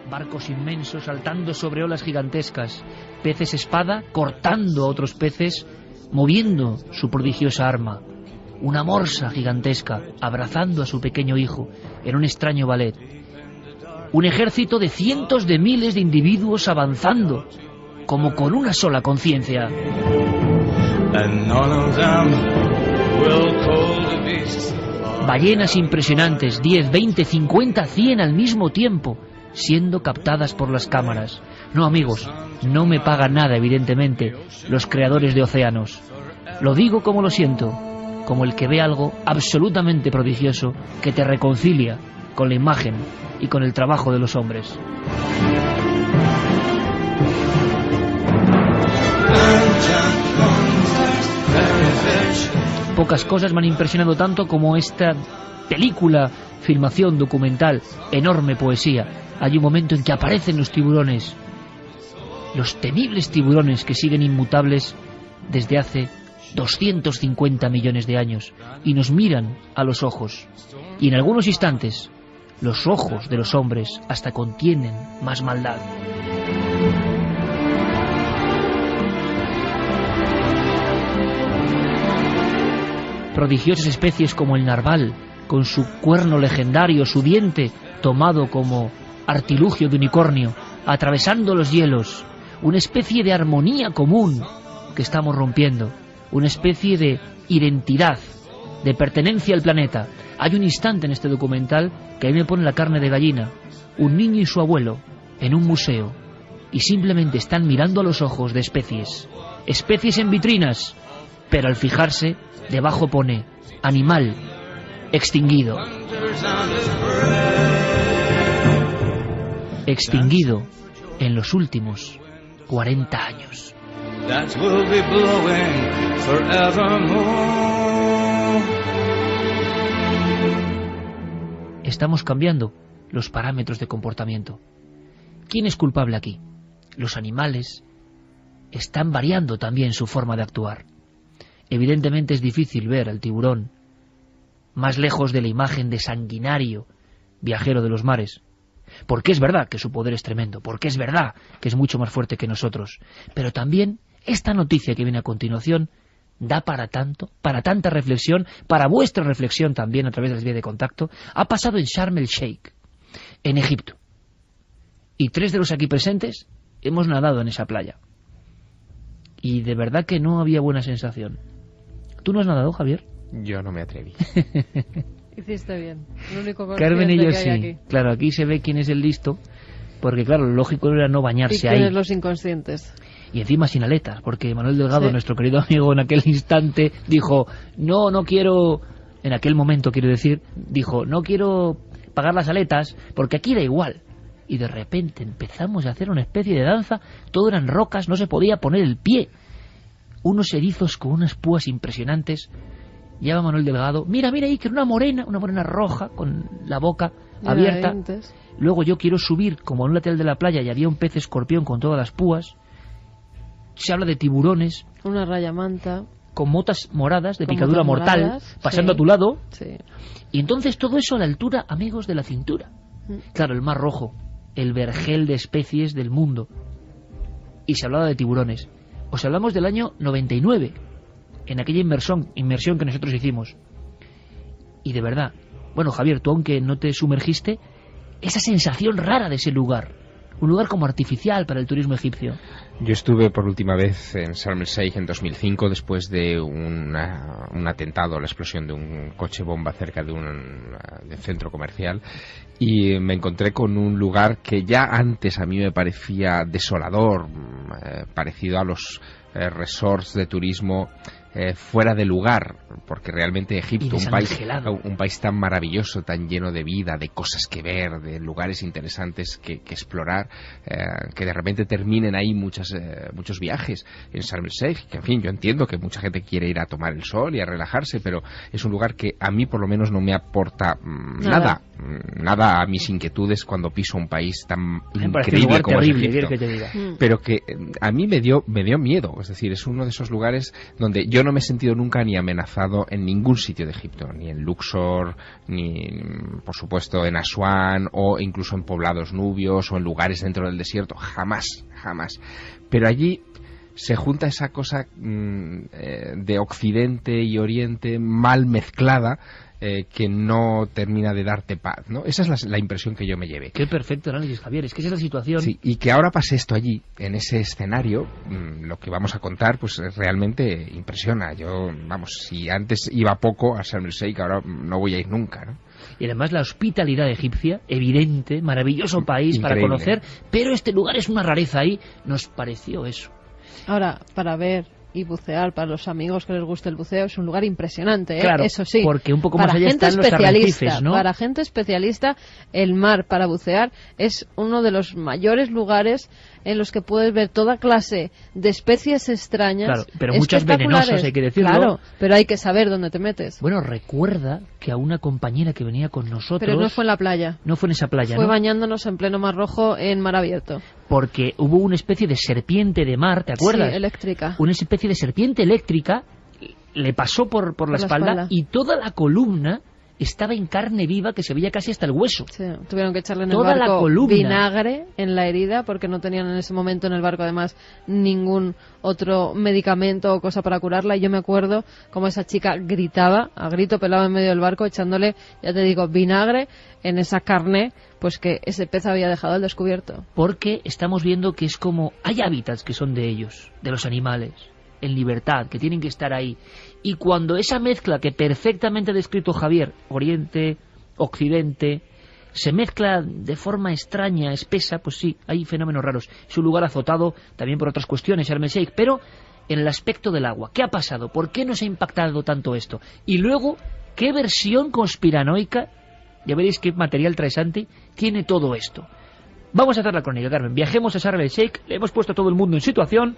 barcos inmensos saltando sobre olas gigantescas, peces espada cortando a otros peces, moviendo su prodigiosa arma, una morsa gigantesca abrazando a su pequeño hijo en un extraño ballet, un ejército de cientos de miles de individuos avanzando, como con una sola conciencia. Ballenas impresionantes, 10, 20, 50, 100 al mismo tiempo, siendo captadas por las cámaras. No, amigos, no me pagan nada, evidentemente, los creadores de océanos. Lo digo como lo siento, como el que ve algo absolutamente prodigioso que te reconcilia con la imagen y con el trabajo de los hombres. Pocas cosas me han impresionado tanto como esta película, filmación, documental, enorme poesía. Hay un momento en que aparecen los tiburones, los temibles tiburones que siguen inmutables desde hace 250 millones de años y nos miran a los ojos. Y en algunos instantes, los ojos de los hombres hasta contienen más maldad. Prodigiosas especies como el narval, con su cuerno legendario, su diente tomado como artilugio de unicornio, atravesando los hielos, una especie de armonía común que estamos rompiendo, una especie de identidad, de pertenencia al planeta. Hay un instante en este documental que a mí me pone la carne de gallina, un niño y su abuelo en un museo, y simplemente están mirando a los ojos de especies, especies en vitrinas, pero al fijarse, debajo pone animal extinguido. Extinguido en los últimos 40 años. Estamos cambiando los parámetros de comportamiento. ¿Quién es culpable aquí? Los animales están variando también su forma de actuar. Evidentemente es difícil ver al tiburón más lejos de la imagen de sanguinario viajero de los mares, porque es verdad que su poder es tremendo, porque es verdad que es mucho más fuerte que nosotros, pero también esta noticia que viene a continuación da para tanto, para tanta reflexión, para vuestra reflexión también a través de las vías de contacto. Ha pasado en Sharm el Sheikh, en Egipto, y 3 de los aquí presentes hemos nadado en esa playa, y de verdad que no había buena sensación. ¿Tú no has nadado, Javier? Yo no me atreví. Hiciste bien. El único Carmen y yo que sí. hay aquí. Claro, aquí se ve quién es el listo, porque claro, lo lógico era no bañarse ahí. Y quiénes los inconscientes. Y encima sin aletas, porque Manuel Delgado, Sí. nuestro querido amigo, en aquel instante dijo, no quiero, en aquel momento quiero decir, dijo, no quiero pagar las aletas, porque aquí da igual. Y de repente empezamos a hacer una especie de danza, todo eran rocas, no se podía poner el pie. Unos erizos con unas púas impresionantes. Lleva Manuel Delgado, mira ahí, que era una morena roja, con la boca abierta. Dientes. Luego yo quiero subir, como en un lateral de la playa, y había un pez escorpión con todas las púas. Se habla de tiburones, Una raya manta. con motas moradas, de Con picadura motas mortal, moradas, pasando sí. a tu lado. Sí. Y entonces todo eso a la altura, amigos, de la cintura. Claro, el mar rojo, el vergel de especies del mundo. Y se hablaba de tiburones. Os hablamos del año 99, en aquella inmersión que nosotros hicimos. Y de verdad, bueno, Javier, tú aunque no te sumergiste, esa sensación rara de ese lugar, un lugar como artificial para el turismo egipcio. Yo estuve por última vez en Sharm el Sheikh en 2005 después de un atentado, la explosión de un coche bomba cerca de un centro comercial, y me encontré con un lugar que ya antes a mí me parecía desolador, parecido a los resorts de turismo fuera de lugar, porque realmente Egipto, un país tan maravilloso, tan lleno de vida, de cosas que ver, de lugares interesantes que explorar, que de repente terminen ahí muchos viajes en Sharm el Sheikh, que en fin, yo entiendo que mucha gente quiere ir a tomar el sol y a relajarse, pero es un lugar que a mí por lo menos no me aporta nada. nada a mis inquietudes cuando piso un país tan Me parece un increíble lugar como es terrible, Egipto. ¿quieres que te diga? Pero que a mí me dio miedo. Es decir, es uno de esos lugares donde yo no me he sentido nunca ni amenazado en ningún sitio de Egipto, ni en Luxor, ni por supuesto en Asuán, o incluso en poblados nubios o en lugares dentro del desierto. Jamás. Pero allí se junta esa cosa de Occidente y Oriente mal mezclada, que no termina de darte paz, ¿no? Esa es la impresión que yo me llevé. Qué perfecto análisis, Javier. Es que esa es la situación. Sí, y que ahora pase esto allí, en ese escenario, lo que vamos a contar, pues realmente impresiona. Yo, vamos, si antes iba poco a Sharm el Sheikh, ahora no voy a ir nunca, ¿no? Y además la hospitalidad egipcia, evidente, maravilloso país para Increíble. conocer, pero este lugar es una rareza ahí. Nos pareció eso. Ahora, para ver y bucear, para los amigos que les guste el buceo, es un lugar impresionante, ¿eh? Claro, Eso sí. porque un poco para más allá gente están los especialista, arrecifes, ¿no? Para gente especialista, el mar para bucear es uno de los mayores lugares en los que puedes ver toda clase de especies extrañas. Claro, pero muchas espectaculares. venenosas, hay que decirlo. Claro, pero hay que saber dónde te metes. Bueno, recuerda que a una compañera que venía con nosotros... Pero no fue en la playa. No fue en esa playa, Fue ¿no? bañándonos en pleno Mar Rojo en mar abierto. Porque hubo una especie de serpiente de mar, ¿te acuerdas? Sí, eléctrica. Una especie de serpiente eléctrica le pasó por la espalda y toda la columna estaba en carne viva que se veía casi hasta el hueso. Sí, tuvieron que echarle en Toda el la barco columna. vinagre en la herida porque no tenían en ese momento en el barco además ningún otro medicamento o cosa para curarla. Y yo me acuerdo como esa chica gritaba, a grito pelado en medio del barco, echándole, ya te digo, vinagre en esa carne, pues que ese pez había dejado al descubierto. Porque estamos viendo que es como... Hay hábitats que son de ellos, de los animales, en libertad, que tienen que estar ahí. Y cuando esa mezcla que perfectamente ha descrito Javier, Oriente, Occidente, se mezcla de forma extraña, espesa, pues sí, hay fenómenos raros. Es un lugar azotado también por otras cuestiones, Sharm el Sheikh, pero en el aspecto del agua. ¿Qué ha pasado? ¿Por qué nos ha impactado tanto esto? Y luego, ¿qué versión conspiranoica, ya veréis qué material trae Santi, tiene todo esto? Vamos a hacer la crónica, Carmen. Viajemos a Sharm el Sheikh, le hemos puesto a todo el mundo en situación,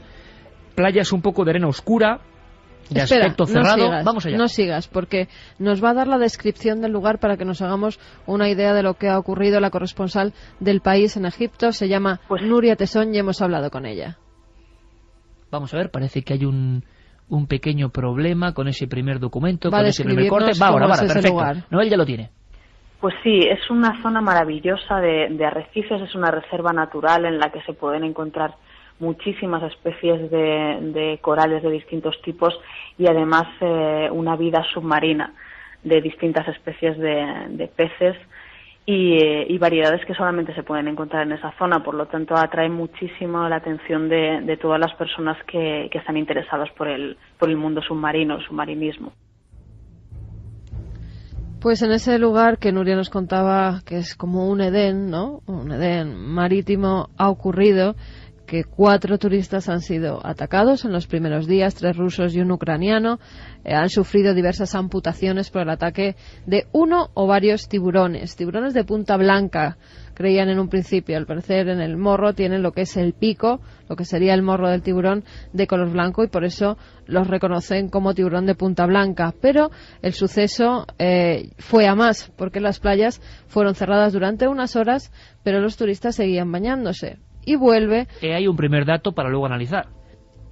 playas un poco de arena oscura, de Espera, aspecto cerrado. no sigas, Vamos allá. no sigas, porque nos va a dar la descripción del lugar para que nos hagamos una idea de lo que ha ocurrido. La corresponsal del país en Egipto se llama Nuria Tesón y hemos hablado con ella. Vamos a ver, parece que hay un pequeño problema con ese primer documento, Va a con ese primer corte. describirnos Va ahora, cómo es ese perfecto. lugar. Noel ya lo tiene. Pues sí, es una zona maravillosa de arrecifes, es una reserva natural en la que se pueden encontrar muchísimas especies de corales de distintos tipos y además una vida submarina de distintas especies de peces y variedades que solamente se pueden encontrar en esa zona. Por lo tanto, atrae muchísimo la atención de todas las personas que están interesadas por el mundo submarino, el submarinismo. Pues en ese lugar que Nuria nos contaba que es como un Edén, ¿no? Un Edén marítimo, ha ocurrido que 4 turistas han sido atacados en los primeros días, 3 rusos y un ucraniano. Han sufrido diversas amputaciones por el ataque de uno o varios tiburones de punta blanca. Creían en un principio, al parecer en el morro tienen lo que es el pico, lo que sería el morro del tiburón de color blanco y por eso los reconocen como tiburón de punta blanca. Pero el suceso fue a más, porque las playas fueron cerradas durante unas horas, pero los turistas seguían bañándose. Y hay un primer dato para luego analizar.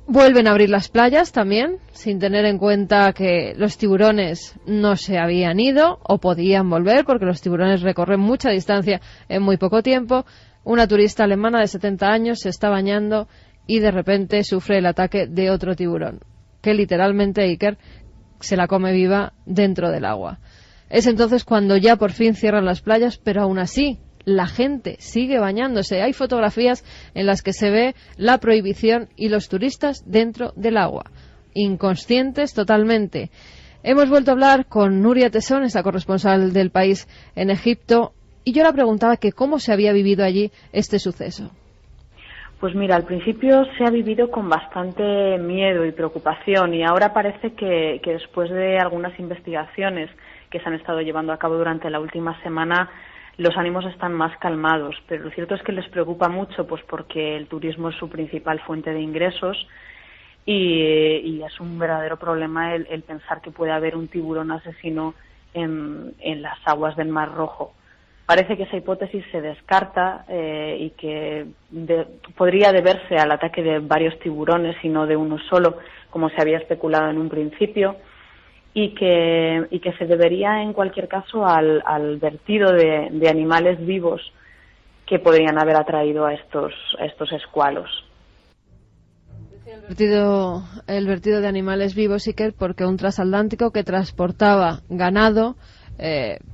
Vuelven a abrir las playas también, sin tener en cuenta que los tiburones no se habían ido o podían volver, porque los tiburones recorren mucha distancia en muy poco tiempo. Una turista alemana de 70 años se está bañando y de repente sufre el ataque de otro tiburón, que literalmente Iker se la come viva dentro del agua. Es entonces cuando ya por fin cierran las playas, pero aún así la gente sigue bañándose. Hay fotografías en las que se ve la prohibición y los turistas dentro del agua, inconscientes totalmente. Hemos vuelto a hablar con Nuria Tesón, esa corresponsal del país en Egipto, y yo le preguntaba que cómo se había vivido allí este suceso. Pues mira, al principio se ha vivido con bastante miedo y preocupación y ahora parece que después de algunas investigaciones que se han estado llevando a cabo durante la última semana, los ánimos están más calmados, pero lo cierto es que les preocupa mucho, pues porque el turismo es su principal fuente de ingresos y es un verdadero problema el pensar que puede haber un tiburón asesino en las aguas del Mar Rojo. Parece que esa hipótesis se descarta y que podría deberse al ataque de varios tiburones y no de uno solo, como se había especulado en un principio, y que se debería en cualquier caso al vertido de animales vivos que podrían haber atraído a estos escualos. El vertido de animales vivos, Iker, porque un transatlántico que transportaba ganado,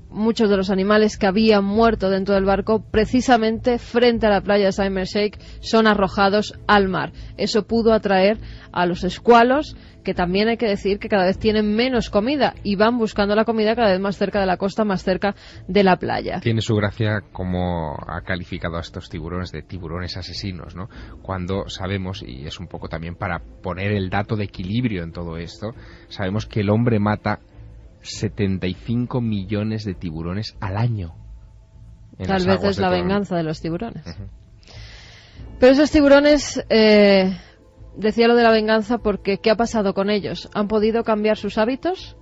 muchos de los animales que habían muerto dentro del barco, precisamente frente a la playa de Sharm el Sheikh, son arrojados al mar. Eso pudo atraer a los escualos, que también hay que decir que cada vez tienen menos comida y van buscando la comida cada vez más cerca de la costa, más cerca de la playa. Tiene su gracia como ha calificado a estos tiburones de tiburones asesinos, ¿no? Cuando sabemos, y es un poco también para poner el dato de equilibrio en todo esto, sabemos que el hombre mata 75 millones de tiburones al año. Tal vez es la venganza de los tiburones. Pero esos tiburones, decía lo de la venganza porque ¿qué ha pasado con ellos? ¿Han podido cambiar sus hábitos?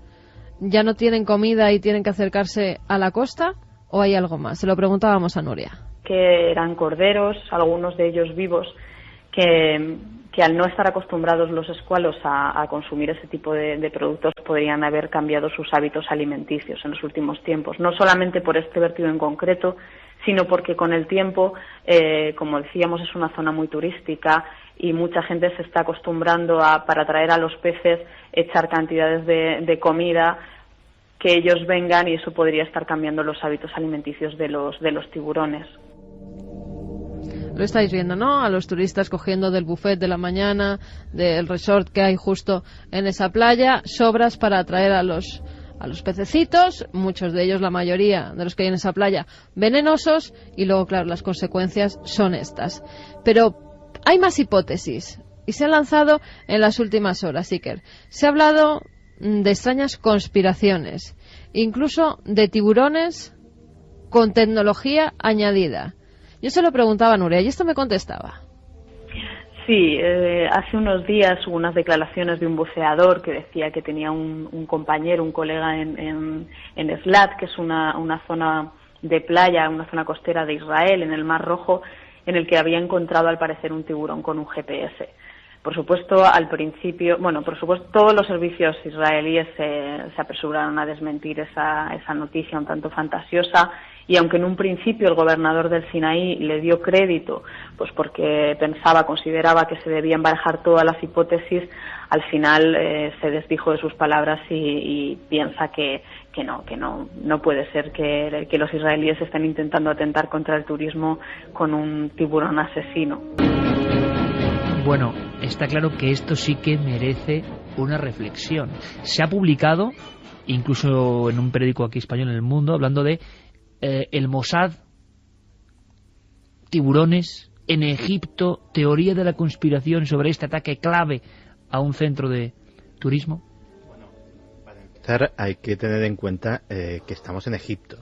¿Ya no tienen comida y tienen que acercarse a la costa? ¿O hay algo más? Se lo preguntábamos a Nuria. Que eran corderos, algunos de ellos vivos, que al no estar acostumbrados los escualos a consumir ese tipo de productos podrían haber cambiado sus hábitos alimenticios en los últimos tiempos. No solamente por este vertido en concreto, sino porque con el tiempo, como decíamos, es una zona muy turística y mucha gente se está acostumbrando para atraer a los peces, echar cantidades de comida, que ellos vengan, y eso podría estar cambiando los hábitos alimenticios de los tiburones. Lo estáis viendo, ¿no? A los turistas cogiendo del buffet de la mañana, del resort que hay justo en esa playa, sobras para atraer a los pececitos, muchos de ellos, la mayoría de los que hay en esa playa, venenosos, y luego, claro, las consecuencias son estas. Pero hay más hipótesis, y se han lanzado en las últimas horas, Iker. Se ha hablado de extrañas conspiraciones, incluso de tiburones con tecnología añadida. Yo se lo preguntaba a Nuria y esto me contestaba. Sí, hace unos días hubo unas declaraciones de un buceador que decía que tenía un compañero, un colega en Eilat, que es una zona de playa, una zona costera de Israel, en el Mar Rojo, en el que había encontrado al parecer un tiburón con un GPS. Por supuesto, al principio, todos los servicios israelíes se apresuraron a desmentir esa noticia un tanto fantasiosa, y aunque en un principio el gobernador del Sinaí le dio crédito, pues porque consideraba que se debían barajar todas las hipótesis, al final se desdijo de sus palabras y piensa que no puede ser que los israelíes estén intentando atentar contra el turismo con un tiburón asesino. Bueno, está claro que esto sí que merece una reflexión. Se ha publicado, incluso en un periódico aquí español, en El Mundo, hablando de el Mossad, tiburones en Egipto, teoría de la conspiración sobre este ataque clave a un centro de turismo. Bueno, para empezar hay que tener en cuenta que estamos en Egipto.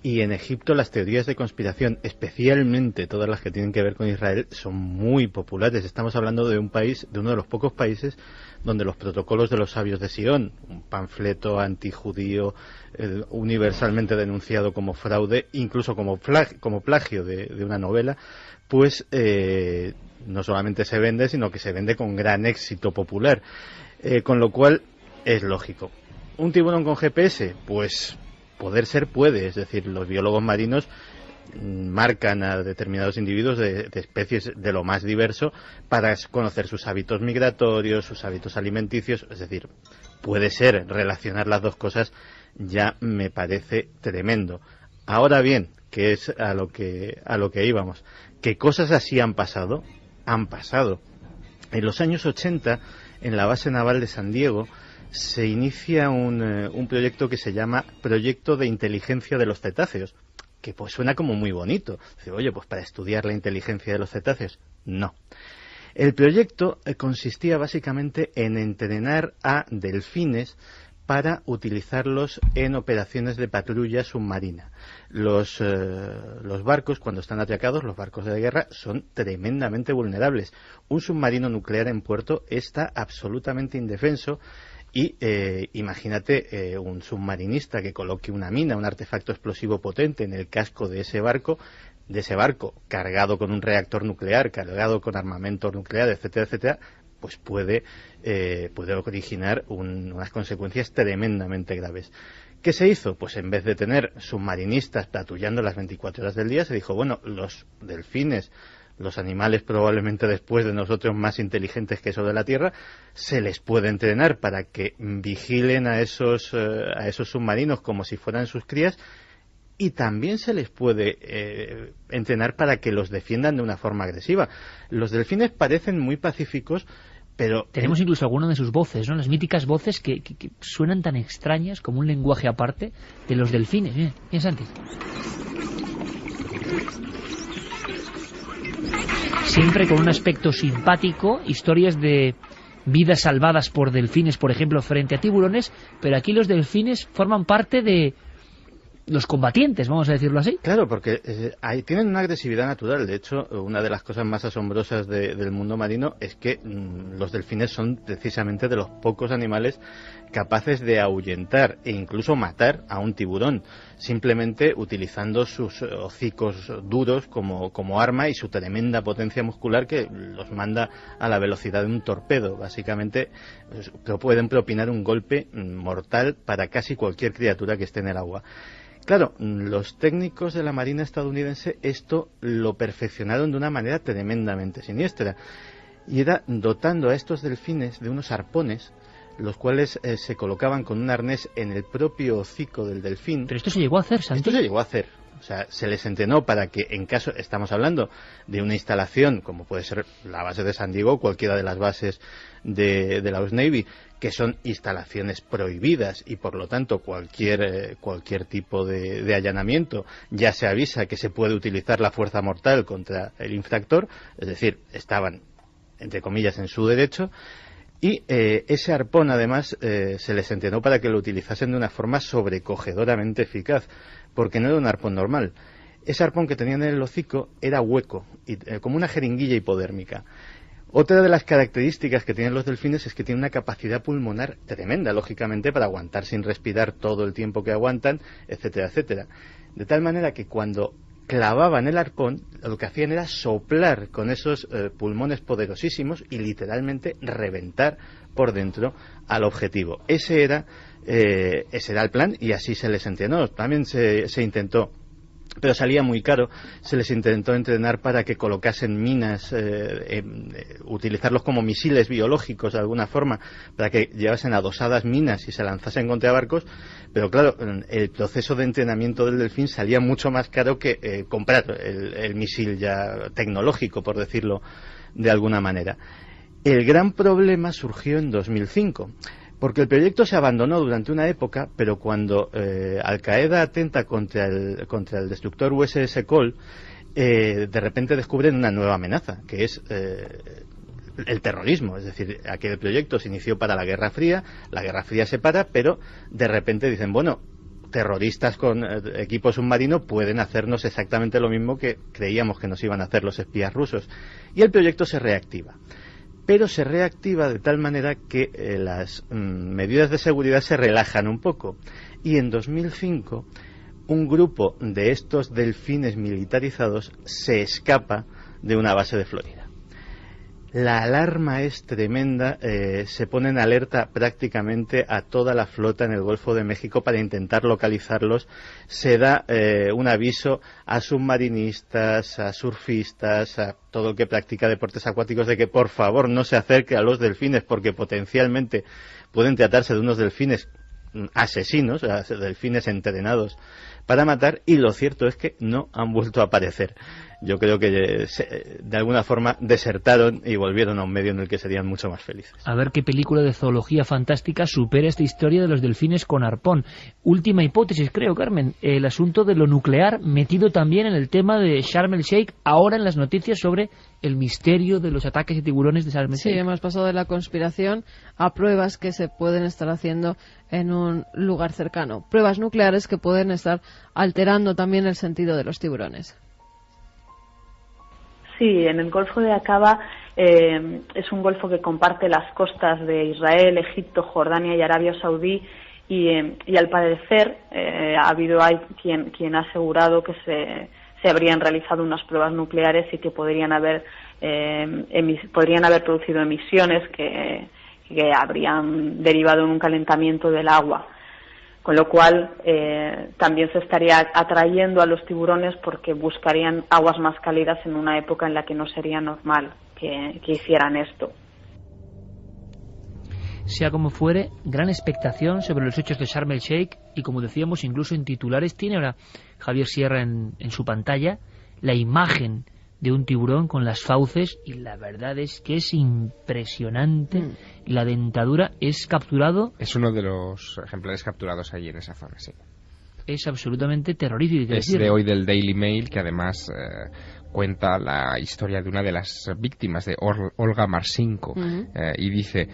Y en Egipto las teorías de conspiración, especialmente todas las que tienen que ver con Israel, son muy populares. Estamos hablando de un país, de uno de los pocos países donde los protocolos de los sabios de Sion, un panfleto antijudío universalmente denunciado como fraude, incluso como plagio de una novela, pues no solamente se vende, sino que se vende con gran éxito popular. Con lo cual es lógico. ¿Un tiburón con GPS? Pues poder ser puede, es decir, los biólogos marinos marcan a determinados individuos de especies de lo más diverso para conocer sus hábitos migratorios, sus hábitos alimenticios, es decir, puede ser, relacionar las dos cosas ya me parece tremendo. Ahora bien, que es a lo que íbamos, ¿qué cosas así han pasado? Han pasado. En los años 80, en la base naval de San Diego, se inicia un proyecto que se llama Proyecto de Inteligencia de los Cetáceos, que pues suena como muy bonito. Dice, oye, pues para estudiar la inteligencia de los cetáceos. No. El proyecto consistía básicamente en entrenar a delfines para utilizarlos en operaciones de patrulla submarina. Los barcos, cuando están atracados, los barcos de guerra, son tremendamente vulnerables. Un submarino nuclear en puerto está absolutamente indefenso Y imagínate un submarinista que coloque una mina, un artefacto explosivo potente en el casco de ese barco cargado con un reactor nuclear, cargado con armamento nuclear, etcétera, etcétera, pues puede originar unas consecuencias tremendamente graves. ¿Qué se hizo? Pues en vez de tener submarinistas patrullando las 24 horas del día, se dijo, bueno, los delfines, los animales probablemente después de nosotros más inteligentes que eso de la Tierra, se les puede entrenar para que vigilen a esos submarinos como si fueran sus crías, y también se les puede entrenar para que los defiendan de una forma agresiva. Los delfines parecen muy pacíficos, pero tenemos incluso alguna de sus voces, ¿no? Las míticas voces que suenan tan extrañas como un lenguaje aparte de los delfines. Bien, Santi. Siempre con un aspecto simpático, historias de vidas salvadas por delfines, por ejemplo, frente a tiburones, pero aquí los delfines forman parte de los combatientes, vamos a decirlo así. Claro, porque tienen una agresividad natural. De hecho, una de las cosas más asombrosas del mundo marino es que los delfines son precisamente de los pocos animales capaces de ahuyentar e incluso matar a un tiburón, simplemente utilizando sus hocicos duros como arma y su tremenda potencia muscular que los manda a la velocidad de un torpedo. Básicamente pueden propinar un golpe mortal para casi cualquier criatura que esté en el agua. Claro, los técnicos de la Marina estadounidense esto lo perfeccionaron de una manera tremendamente siniestra, y era dotando a estos delfines de unos arpones, los cuales se colocaban con un arnés en el propio hocico del delfín. Pero esto se llegó a hacer, Santi. Esto se llegó a hacer. O sea, se les entrenó para que en caso, estamos hablando de una instalación como puede ser la base de San Diego o cualquiera de las bases de la US Navy, que son instalaciones prohibidas y por lo tanto cualquier tipo de allanamiento ya se avisa que se puede utilizar la fuerza mortal contra el infractor, es decir, estaban entre comillas en su derecho. Y ese arpón, además, se les entrenó para que lo utilizasen de una forma sobrecogedoramente eficaz, porque no era un arpón normal. Ese arpón que tenían en el hocico era hueco, como una jeringuilla hipodérmica. Otra de las características que tienen los delfines es que tienen una capacidad pulmonar tremenda, lógicamente, para aguantar sin respirar todo el tiempo que aguantan, etcétera, etcétera. De tal manera que cuando clavaban el arpón, lo que hacían era soplar con esos pulmones poderosísimos y literalmente reventar por dentro al objetivo. Ese era el plan y así se les entrenó. También se intentó, pero salía muy caro, se les intentó entrenar para que colocasen minas, utilizarlos como misiles biológicos de alguna forma, para que llevasen adosadas minas y se lanzasen contra barcos, pero claro, el proceso de entrenamiento del delfín salía mucho más caro que comprar el misil ya tecnológico, por decirlo de alguna manera. El gran problema surgió en 2005. Porque el proyecto se abandonó durante una época, pero cuando Al Qaeda atenta contra el destructor USS Cole, de repente descubren una nueva amenaza, que es el terrorismo. Es decir, aquel proyecto se inició para la Guerra Fría se para, pero de repente dicen, bueno, terroristas con equipo submarino pueden hacernos exactamente lo mismo que creíamos que nos iban a hacer los espías rusos. Y el proyecto se reactiva. Pero se reactiva de tal manera que las medidas de seguridad se relajan un poco. Y en 2005, un grupo de estos delfines militarizados se escapa de una base de Florida. La alarma es tremenda, se pone en alerta prácticamente a toda la flota en el Golfo de México para intentar localizarlos. Se da un aviso a submarinistas, a surfistas, a todo el que practica deportes acuáticos de que por favor no se acerque a los delfines porque potencialmente pueden tratarse de unos delfines asesinos, delfines entrenados para matar, y lo cierto es que no han vuelto a aparecer. Yo creo que de alguna forma desertaron y volvieron a un medio en el que serían mucho más felices. A ver qué película de zoología fantástica supera esta historia de los delfines con arpón. Última hipótesis, creo, Carmen, el asunto de lo nuclear metido también en el tema de Sharm el Sheikh, ahora en las noticias sobre el misterio de los ataques de tiburones de Sharm el Sheikh. Sí, hemos pasado de la conspiración a pruebas que se pueden estar haciendo en un lugar cercano. Pruebas nucleares que pueden estar alterando también el sentido de los tiburones. Sí, en el Golfo de Aqaba Es un golfo que comparte las costas de Israel, Egipto, Jordania y Arabia Saudí, y al parecer hay quien ha asegurado que se habrían realizado unas pruebas nucleares y que podrían haber producido emisiones que habrían derivado en un calentamiento del agua. Con lo cual también se estaría atrayendo a los tiburones porque buscarían aguas más cálidas en una época en la que no sería normal que hicieran esto. Sea como fuere, gran expectación sobre los hechos de Sharm el Sheikh, y como decíamos, incluso en titulares tiene ahora Javier Sierra en su pantalla la imagen de un tiburón con las fauces, y la verdad es que es impresionante. La dentadura es capturado. Es uno de los ejemplares capturados allí en esa zona, sí. Es absolutamente terrorífico. Es de hoy del Daily Mail, que además cuenta la historia de una de las víctimas, de Olga Marcinko, y dice: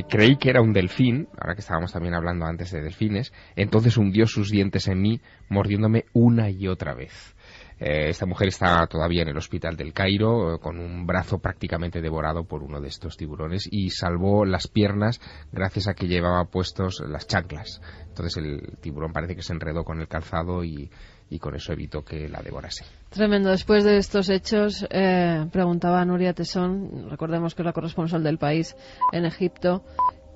creí que era un delfín, ahora que estábamos también hablando antes de delfines, entonces hundió sus dientes en mí, mordiéndome una y otra vez. Esta mujer está todavía en el hospital del Cairo, con un brazo prácticamente devorado por uno de estos tiburones, y salvó las piernas gracias a que llevaba puestos las chanclas. Entonces el tiburón parece que se enredó con el calzado y con eso evitó que la devorase. Tremendo. Después de estos hechos, preguntaba a Nuria Tesón, recordemos que es la corresponsal del País en Egipto,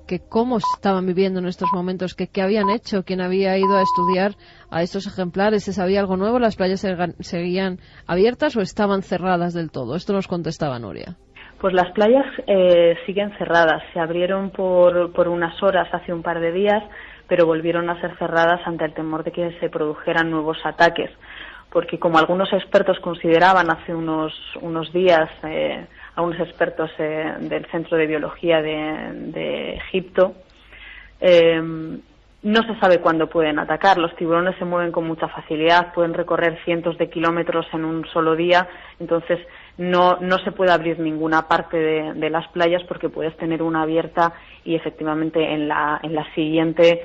que cómo estaban viviendo en estos momentos, que qué habían hecho, quién había ido a estudiar a estos ejemplares, ¿se sabía algo nuevo? ¿Las playas seguían abiertas o estaban cerradas del todo? Esto nos contestaba Nuria. Pues las playas siguen cerradas. Se abrieron por unas horas hace un par de días, pero volvieron a ser cerradas ante el temor de que se produjeran nuevos ataques. Porque como algunos expertos consideraban hace unos días, algunos expertos del Centro de Biología de Egipto, no se sabe cuándo pueden atacar. Los tiburones se mueven con mucha facilidad, pueden recorrer cientos de kilómetros en un solo día, entonces no se puede abrir ninguna parte de las playas porque puedes tener una abierta y efectivamente en la siguiente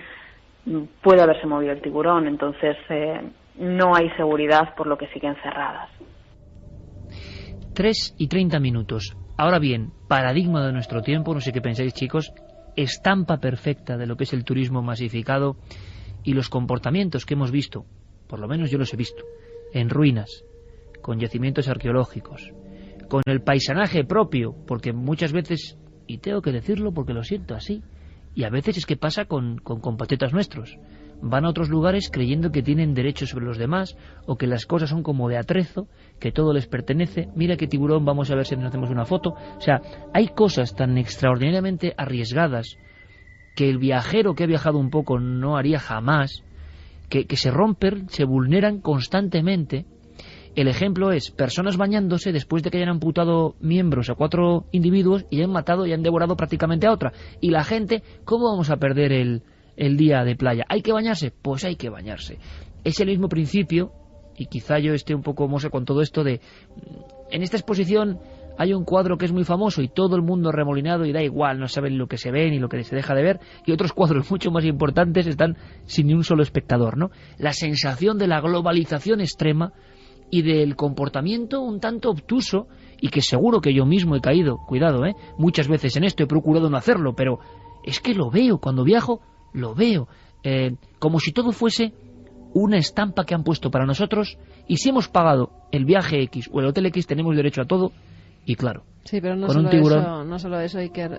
puede haberse movido el tiburón, entonces no hay seguridad, por lo que siguen cerradas. 3:30. Ahora bien, paradigma de nuestro tiempo, no sé qué pensáis, chicos, estampa perfecta de lo que es el turismo masificado y los comportamientos que hemos visto, por lo menos yo los he visto, en ruinas, con yacimientos arqueológicos, con el paisanaje propio, porque muchas veces, y tengo que decirlo porque lo siento así, y a veces es que pasa con compatriotas nuestros, van a otros lugares creyendo que tienen derechos sobre los demás, o que las cosas son como de atrezo, que todo les pertenece. Mira qué tiburón, vamos a ver si nos hacemos una foto. O sea, hay cosas tan extraordinariamente arriesgadas que el viajero que ha viajado un poco no haría jamás, que se rompen, se vulneran constantemente. El ejemplo es personas bañándose después de que hayan amputado miembros a 4 individuos y han matado y han devorado prácticamente a otra. Y la gente, ¿cómo vamos a perder el día de playa? ¿Hay que bañarse? Pues hay que bañarse. Es el mismo principio, y quizá yo esté un poco mozo con todo esto de... En esta exposición hay un cuadro que es muy famoso y todo el mundo remolinado y da igual, no saben lo que se ve ni lo que se deja de ver, y otros cuadros mucho más importantes están sin ni un solo espectador, ¿no? La sensación de la globalización extrema y del comportamiento un tanto obtuso, y que seguro que yo mismo he caído, cuidado, muchas veces en esto, he procurado no hacerlo, pero es que lo veo, cuando viajo lo veo, como si todo fuese una estampa que han puesto para nosotros, y si hemos pagado el viaje X o el hotel X tenemos derecho a todo. Y claro, sí, pero no con solo un tiburón... eso, no solo eso, Iker,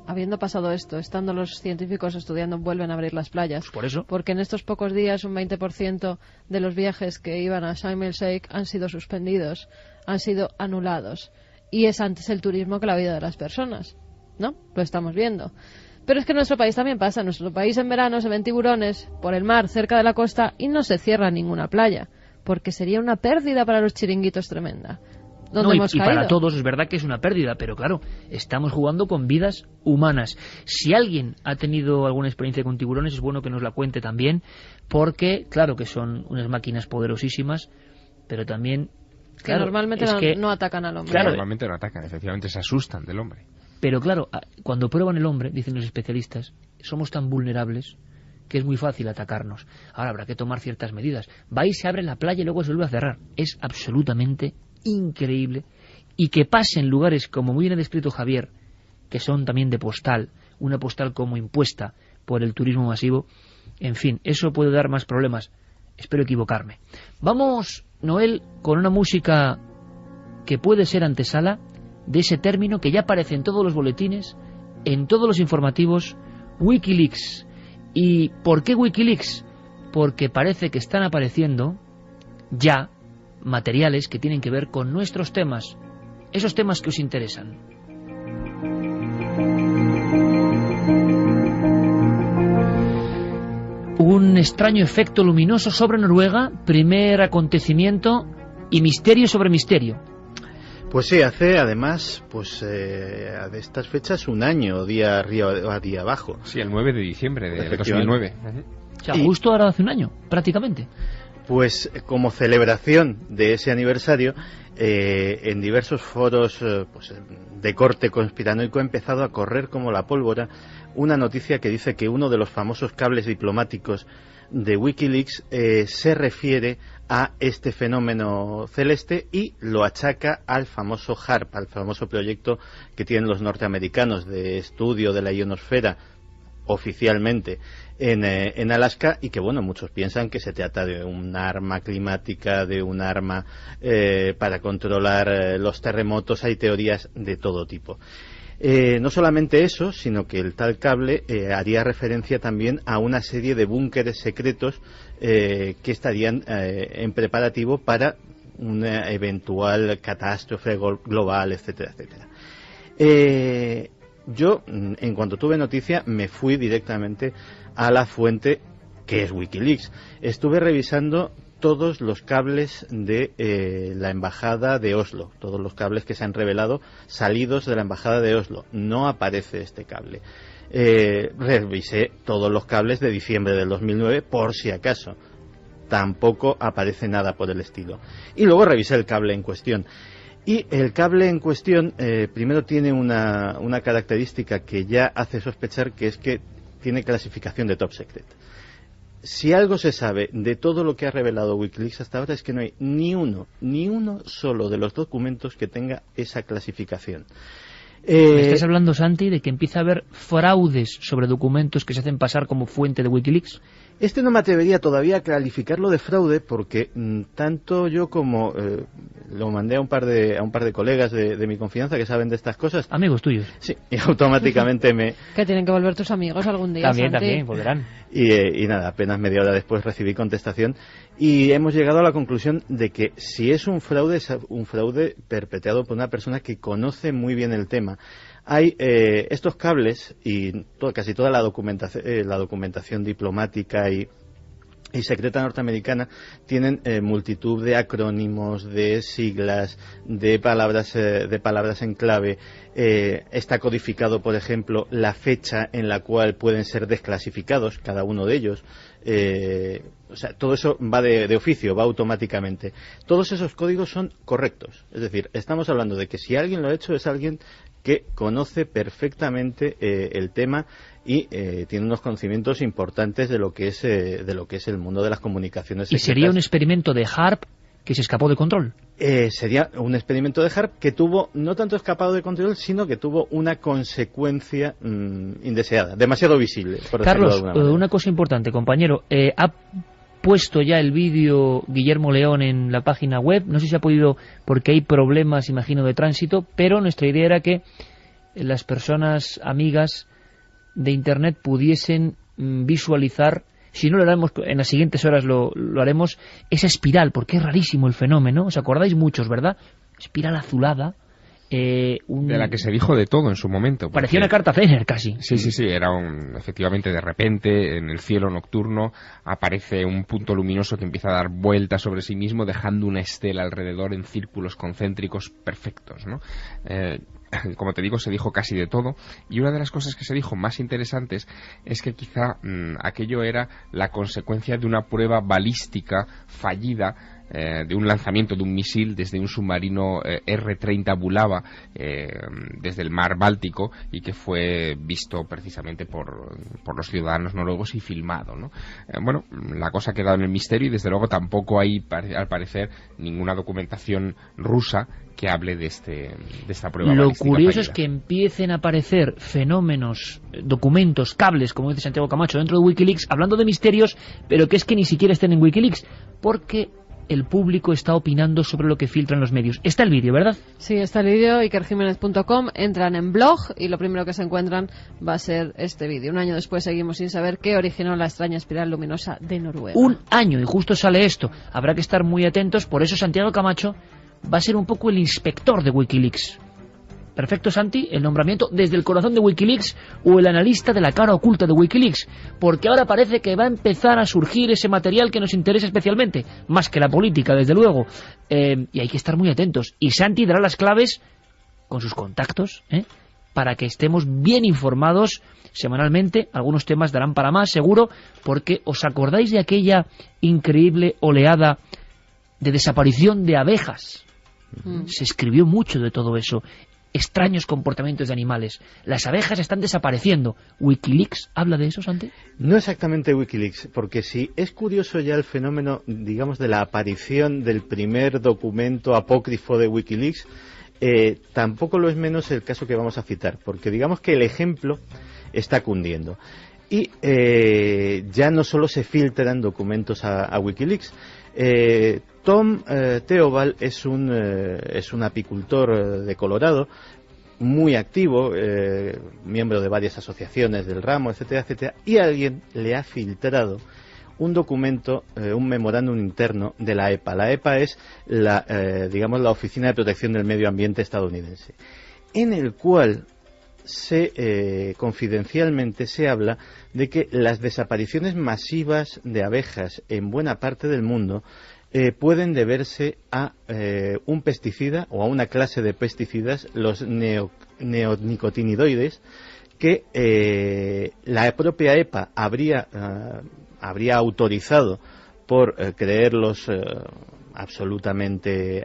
habiendo pasado esto, estando los científicos estudiando, vuelven a abrir las playas. Pues por eso. Porque en estos pocos días un 20% de los viajes que iban a Sharm el Sheikh han sido suspendidos, han sido anulados. Y es antes el turismo que la vida de las personas, ¿no? Lo estamos viendo. Pero es que en nuestro país también pasa. En nuestro país en verano se ven tiburones por el mar, cerca de la costa, y no se cierra ninguna playa, porque sería una pérdida para los chiringuitos tremenda. No, y para todos es verdad que es una pérdida, pero claro, estamos jugando con vidas humanas. Si alguien ha tenido alguna experiencia con tiburones, es bueno que nos la cuente también, porque claro que son unas máquinas poderosísimas, pero también... Claro, normalmente no atacan al hombre. Claro, normalmente no atacan, efectivamente se asustan del hombre. Pero claro, cuando prueban el hombre, dicen los especialistas, somos tan vulnerables que es muy fácil atacarnos. Ahora habrá que tomar ciertas medidas. Va y se abre la playa y luego se vuelve a cerrar. Es absolutamente increíble y que pase en lugares, como muy bien ha descrito Javier, que son también de postal, una postal como impuesta por el turismo masivo, en fin, eso puede dar más problemas. Espero equivocarme. Vamos, Noel, con una música que puede ser antesala de ese término que ya aparece en todos los boletines, en todos los informativos, Wikileaks. ¿Y por qué Wikileaks? Porque parece que están apareciendo ya materiales que tienen que ver con nuestros temas, esos temas que os interesan. Un extraño efecto luminoso sobre Noruega, primer acontecimiento y misterio sobre misterio. Pues sí, hace además, de estas fechas un año, día arriba o día abajo. Sí, el 9 de diciembre de 2009. O sea, justo ahora hace un año, prácticamente. Pues como celebración de ese aniversario, en diversos foros de corte conspiranoico ha empezado a correr como la pólvora una noticia que dice que uno de los famosos cables diplomáticos de Wikileaks se refiere a este fenómeno celeste y lo achaca al famoso HAARP, al famoso proyecto que tienen los norteamericanos de estudio de la ionosfera oficialmente en Alaska, y que bueno, muchos piensan que se trata de un arma climática, de un arma para controlar los terremotos. Hay teorías de todo tipo. No solamente eso, sino que el tal cable haría referencia también a una serie de búnkeres secretos que estarían en preparativo para una eventual catástrofe global, etcétera, etcétera. Yo, en cuanto tuve noticia, me fui directamente a la fuente que es Wikileaks. Estuve revisando todos los cables de la embajada de Oslo, todos los cables que se han revelado salidos de la embajada de Oslo. No aparece este cable. Revisé todos los cables de diciembre del 2009 por si acaso. Tampoco aparece nada por el estilo. Y luego revisé el cable en cuestión. Y el cable en cuestión primero tiene una característica que ya hace sospechar, que es que tiene clasificación de top secret. Si algo se sabe de todo lo que ha revelado Wikileaks hasta ahora es que no hay ni uno solo de los documentos que tenga esa clasificación. ¿Me estás hablando, Santi, de que empieza a haber fraudes sobre documentos que se hacen pasar como fuente de Wikileaks? No me atrevería todavía a calificarlo de fraude, porque tanto yo como lo mandé a un par de colegas de mi confianza que saben de estas cosas. Amigos tuyos. Sí, y automáticamente me... Que tienen que volver tus amigos algún día, También, volverán. Y nada, apenas media hora después recibí contestación y hemos llegado a la conclusión de que si es un fraude perpetrado por una persona que conoce muy bien el tema. Hay estos cables y casi toda la documentación diplomática y secreta norteamericana tienen multitud de acrónimos, de siglas, de palabras en clave. Está codificado, por ejemplo, la fecha en la cual pueden ser desclasificados cada uno de ellos. Todo eso va de oficio, va automáticamente. Todos esos códigos son correctos. Es decir, estamos hablando de que si alguien lo ha hecho es alguien que conoce perfectamente el tema y tiene unos conocimientos importantes de lo que es el mundo de las comunicaciones secretas. ¿Y sería un experimento de HAARP que se escapó de control? Sería un experimento de HAARP que tuvo, no tanto escapado de control, sino que tuvo una consecuencia indeseada, demasiado visible, por Carlos, decirlo de alguna manera. una cosa importante, compañero. ¿Ha puesto ya el vídeo Guillermo León en la página web? No sé si ha podido, porque hay problemas, imagino, de tránsito, pero nuestra idea era que las personas amigas de Internet pudiesen visualizar, si no lo haremos en las siguientes horas, lo haremos, esa espiral, porque es rarísimo el fenómeno. ¿Os acordáis muchos, verdad? Espiral azulada. De la que se dijo de todo en su momento. Parecía una carta Fener casi. Sí, era efectivamente, de repente en el cielo nocturno aparece un punto luminoso que empieza a dar vueltas sobre sí mismo, dejando una estela alrededor en círculos concéntricos perfectos, ¿no? Como te digo, se dijo casi de todo, y una de las cosas que se dijo más interesantes es que quizá aquello era la consecuencia de una prueba balística fallida de un lanzamiento de un misil desde un submarino R-30 Bulava desde el mar Báltico, y que fue visto precisamente por los ciudadanos noruegos y filmado, ¿no? Bueno, la cosa ha quedado en el misterio, y desde luego tampoco hay, al parecer, ninguna documentación rusa que hable de esta prueba balística Lo curioso fallida. es que empiecen a aparecer fenómenos, documentos, cables, como dice Santiago Camacho, dentro de Wikileaks, hablando de misterios, pero que es que ni siquiera estén en Wikileaks, porque el público está opinando sobre lo que filtran los medios. Está el vídeo, ¿verdad? Sí, está el vídeo, ikerjimenez.com, entran en blog y lo primero que se encuentran va a ser este vídeo. Un año después seguimos sin saber qué originó la extraña espiral luminosa de Noruega. Un año, y justo sale esto. Habrá que estar muy atentos, por eso Santiago Camacho va a ser un poco el inspector de Wikileaks. Perfecto, Santi, el nombramiento desde el corazón de Wikileaks, o el analista de la cara oculta de Wikileaks, porque ahora parece que va a empezar a surgir ese material que nos interesa especialmente, más que la política, desde luego, y hay que estar muy atentos, y Santi dará las claves con sus contactos, para que estemos bien informados semanalmente. Algunos temas darán para más, seguro, porque ¿os acordáis de aquella increíble oleada de desaparición de abejas? Se escribió mucho de todo eso. Extraños comportamientos de animales. Las abejas están desapareciendo. ¿Wikileaks habla de eso, Santi? No exactamente Wikileaks, porque sí es curioso ya el fenómeno, digamos, de la aparición del primer documento apócrifo de Wikileaks, tampoco lo es menos el caso que vamos a citar, porque digamos que el ejemplo está cundiendo. Y ya no solo se filtran documentos a Wikileaks. Tom Theobald es un apicultor de Colorado, muy activo, miembro de varias asociaciones del ramo, etcétera, etcétera, y alguien le ha filtrado un documento, un memorándum interno de la EPA. La EPA es la Oficina de Protección del Medio Ambiente estadounidense, en el cual confidencialmente se habla de que las desapariciones masivas de abejas en buena parte del mundo pueden deberse a un pesticida o a una clase de pesticidas, los neonicotinoides, que la propia EPA habría autorizado por creerlos absolutamente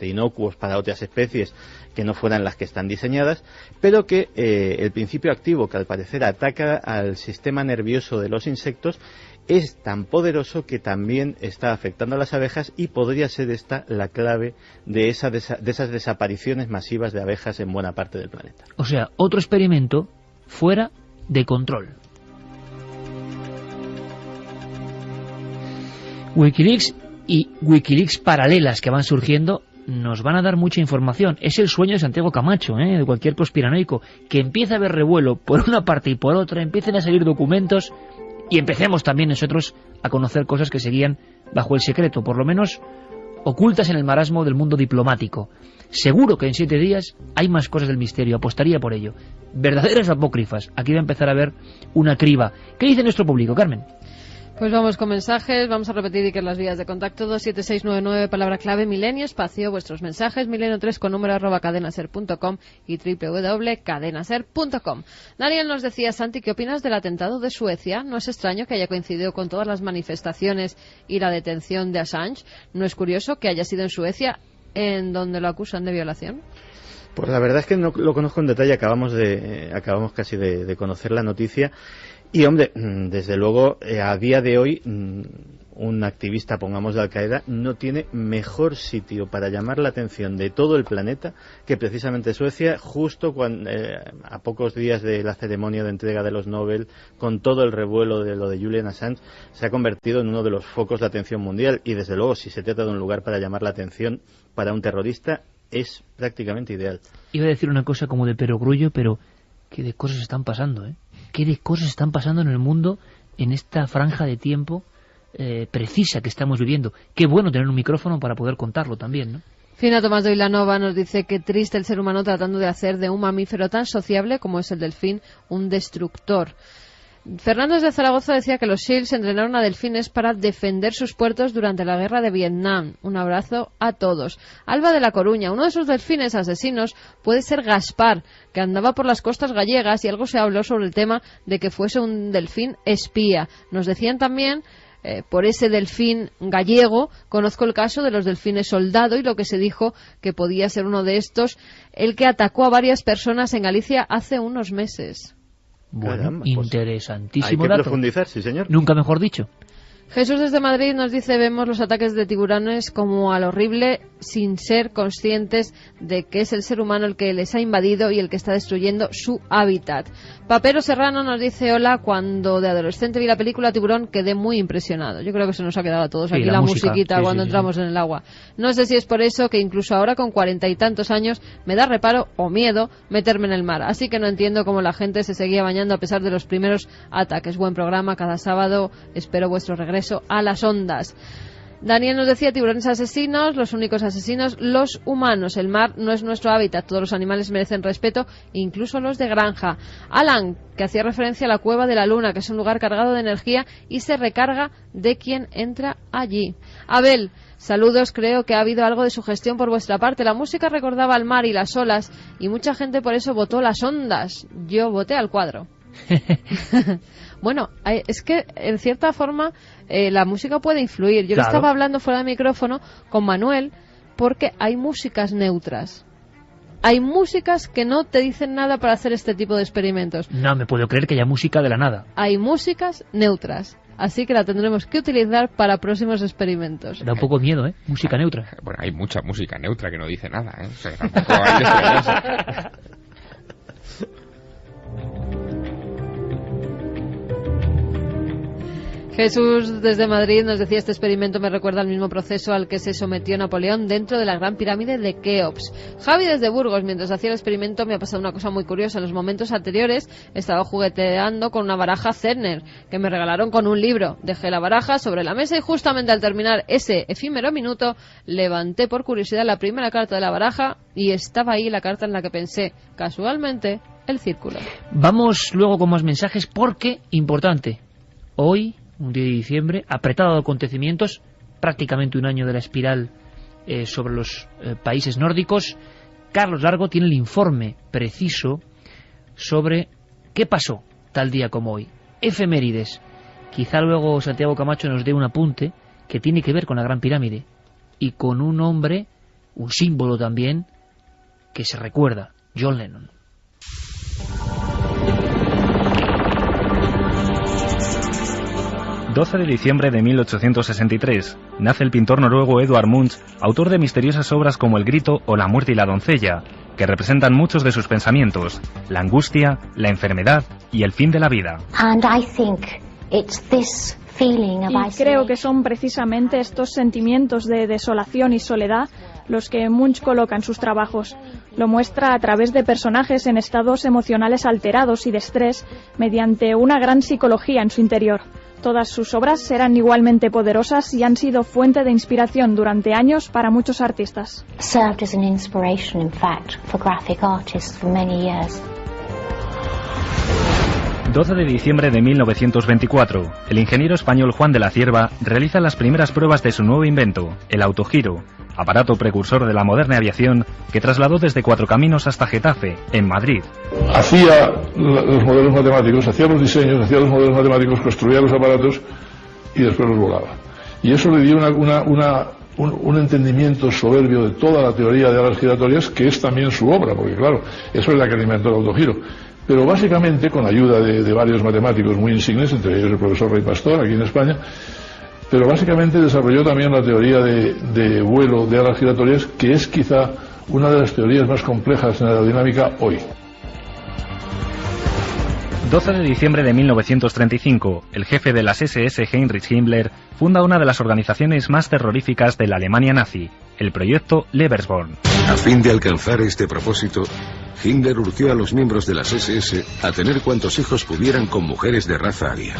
inocuos para otras especies que no fueran las que están diseñadas, pero que el principio activo, que al parecer ataca al sistema nervioso de los insectos, es tan poderoso que también está afectando a las abejas, y podría ser esta la clave de esas desapariciones masivas de abejas en buena parte del planeta. O sea, otro experimento fuera de control. Wikileaks y Wikileaks paralelas que van surgiendo nos van a dar mucha información. Es el sueño de Santiago Camacho, de cualquier conspiranoico, que empiece a haber revuelo por una parte y por otra, empiecen a salir documentos y empecemos también nosotros a conocer cosas que seguían bajo el secreto, por lo menos ocultas en el marasmo del mundo diplomático. Seguro que en 7 días hay más cosas del misterio, apostaría por ello. Verdaderas apócrifas. Aquí va a empezar a haber una criba. ¿Qué dice nuestro público, Carmen? Pues vamos con mensajes, vamos a repetir que las vías de contacto: 27699, palabra clave milenio, espacio, vuestros mensajes, milenio3 con número @cadenaser.com y www.cadenaser.com. Daniel nos decía: Santi, ¿qué opinas del atentado de Suecia? No es extraño que haya coincidido con todas las manifestaciones y la detención de Assange. ¿No es curioso que haya sido en Suecia en donde lo acusan de violación? Pues la verdad es que no lo conozco en detalle, acabamos casi de conocer la noticia. Y hombre, desde luego, a día de hoy, un activista, pongamos, de Al-Qaeda, no tiene mejor sitio para llamar la atención de todo el planeta que precisamente Suecia, justo cuando, a pocos días de la ceremonia de entrega de los Nobel, con todo el revuelo de lo de Julian Assange, se ha convertido en uno de los focos de atención mundial. Y desde luego, si se trata de un lugar para llamar la atención para un terrorista, es prácticamente ideal. Iba a decir una cosa como de perogrullo, pero qué de cosas están pasando, qué de cosas están pasando en el mundo en esta franja de tiempo precisa que estamos viviendo. Qué bueno tener un micrófono para poder contarlo también, ¿no? Fina Tomás de Vilanova nos dice que triste el ser humano tratando de hacer de un mamífero tan sociable como es el delfín un destructor. Fernández de Zaragoza decía que los SEALs entrenaron a delfines para defender sus puertos durante la guerra de Vietnam. Un abrazo a todos. Alba de La Coruña: uno de sus delfines asesinos puede ser Gaspar, que andaba por las costas gallegas, y algo se habló sobre el tema de que fuese un delfín espía. Nos decían también por ese delfín gallego. Conozco el caso de los delfines soldado y lo que se dijo que podía ser uno de estos, el que atacó a varias personas en Galicia hace unos meses. Bueno, Caramba, pues interesantísimo hay que dato. profundizar, sí señor. Nunca mejor dicho. Jesús desde Madrid nos dice: vemos los ataques de tiburones como al horrible sin ser conscientes de que es el ser humano el que les ha invadido y el que está destruyendo su hábitat. Papero Serrano nos dice: hola, cuando de adolescente vi la película Tiburón quedé muy impresionado. Yo creo que se nos ha quedado a todos Sí, aquí la la música, musiquita sí, cuando sí, entramos en el agua. No sé si es por eso que incluso ahora con 40 y tantos años me da reparo o miedo meterme en el mar. Así que no entiendo cómo la gente se seguía bañando a pesar de los primeros ataques. Buen programa cada sábado. Espero vuestro regreso a las ondas. Daniel nos decía: tiburones asesinos, los únicos asesinos, los humanos. El mar no es nuestro hábitat, todos los animales merecen respeto, incluso los de granja. Alan, que hacía referencia a la Cueva de la Luna, que es un lugar cargado de energía y se recarga de quien entra allí. Abel, saludos, creo que ha habido algo de sugestión por vuestra parte. La música recordaba al mar y las olas y mucha gente por eso votó las ondas. Yo voté al cuadro. Bueno, es que en cierta forma la música puede influir. Yo Claro. estaba hablando fuera de micrófono con Manuel porque hay músicas neutras. Hay músicas que no te dicen nada para hacer este tipo de experimentos. No me puedo creer que haya música de la nada. Hay músicas neutras. Así que la tendremos que utilizar para próximos experimentos. Da un poco miedo, ¿eh? Música neutra. Bueno, hay mucha música neutra que no dice nada, ¿eh? O sea, que tampoco hay que esperarse. Jesús desde Madrid nos decía: este experimento me recuerda al mismo proceso al que se sometió Napoleón dentro de la gran pirámide de Keops. Javi desde Burgos: mientras hacía el experimento me ha pasado una cosa muy curiosa. En los momentos anteriores estaba jugueteando con una baraja Zerner que me regalaron con un libro. Dejé la baraja sobre la mesa y justamente al terminar ese efímero minuto levanté por curiosidad la primera carta de la baraja y estaba ahí la carta en la que pensé, casualmente, el círculo. Vamos luego con más mensajes porque, importante, hoy, un día de diciembre, apretado de acontecimientos, prácticamente un año de la espiral sobre los países nórdicos. Carlos Largo tiene el informe preciso sobre qué pasó tal día como hoy. Efemérides. Quizá luego Santiago Camacho nos dé un apunte que tiene que ver con la Gran Pirámide y con un hombre, un símbolo también, que se recuerda, John Lennon. ...12 de diciembre de 1863... nace el pintor noruego Edvard Munch, autor de misteriosas obras como El grito o La muerte y la doncella, que representan muchos de sus pensamientos: la angustia, la enfermedad y el fin de la vida. Y creo que son precisamente estos sentimientos de desolación y soledad los que Munch coloca en sus trabajos. Lo muestra a través de personajes en estados emocionales alterados y de estrés, mediante una gran psicología en su interior. Todas sus obras eran igualmente poderosas y han sido fuente de inspiración durante años para muchos artistas. 12 de diciembre de 1924, el ingeniero español Juan de la Cierva realiza las primeras pruebas de su nuevo invento, el autogiro, aparato precursor de la moderna aviación que trasladó desde Cuatro Caminos hasta Getafe, en Madrid. Hacía los modelos matemáticos, hacía los diseños, hacía los modelos matemáticos, construía los aparatos y después los volaba. Y eso le dio un entendimiento soberbio de toda la teoría de alas giratorias, que es también su obra, porque claro, eso es la que alimentó el autogiro. Pero básicamente, con ayuda de varios matemáticos muy insignes, entre ellos el profesor Rey Pastor, aquí en España, pero básicamente desarrolló también la teoría de vuelo de alas giratorias, que es quizá una de las teorías más complejas en aerodinámica hoy. 12 de diciembre de 1935, el jefe de las SS, Heinrich Himmler, funda una de las organizaciones más terroríficas de la Alemania nazi, el proyecto Lebensborn. A fin de alcanzar este propósito, Himmler urgió a los miembros de las SS a tener cuantos hijos pudieran con mujeres de raza aria.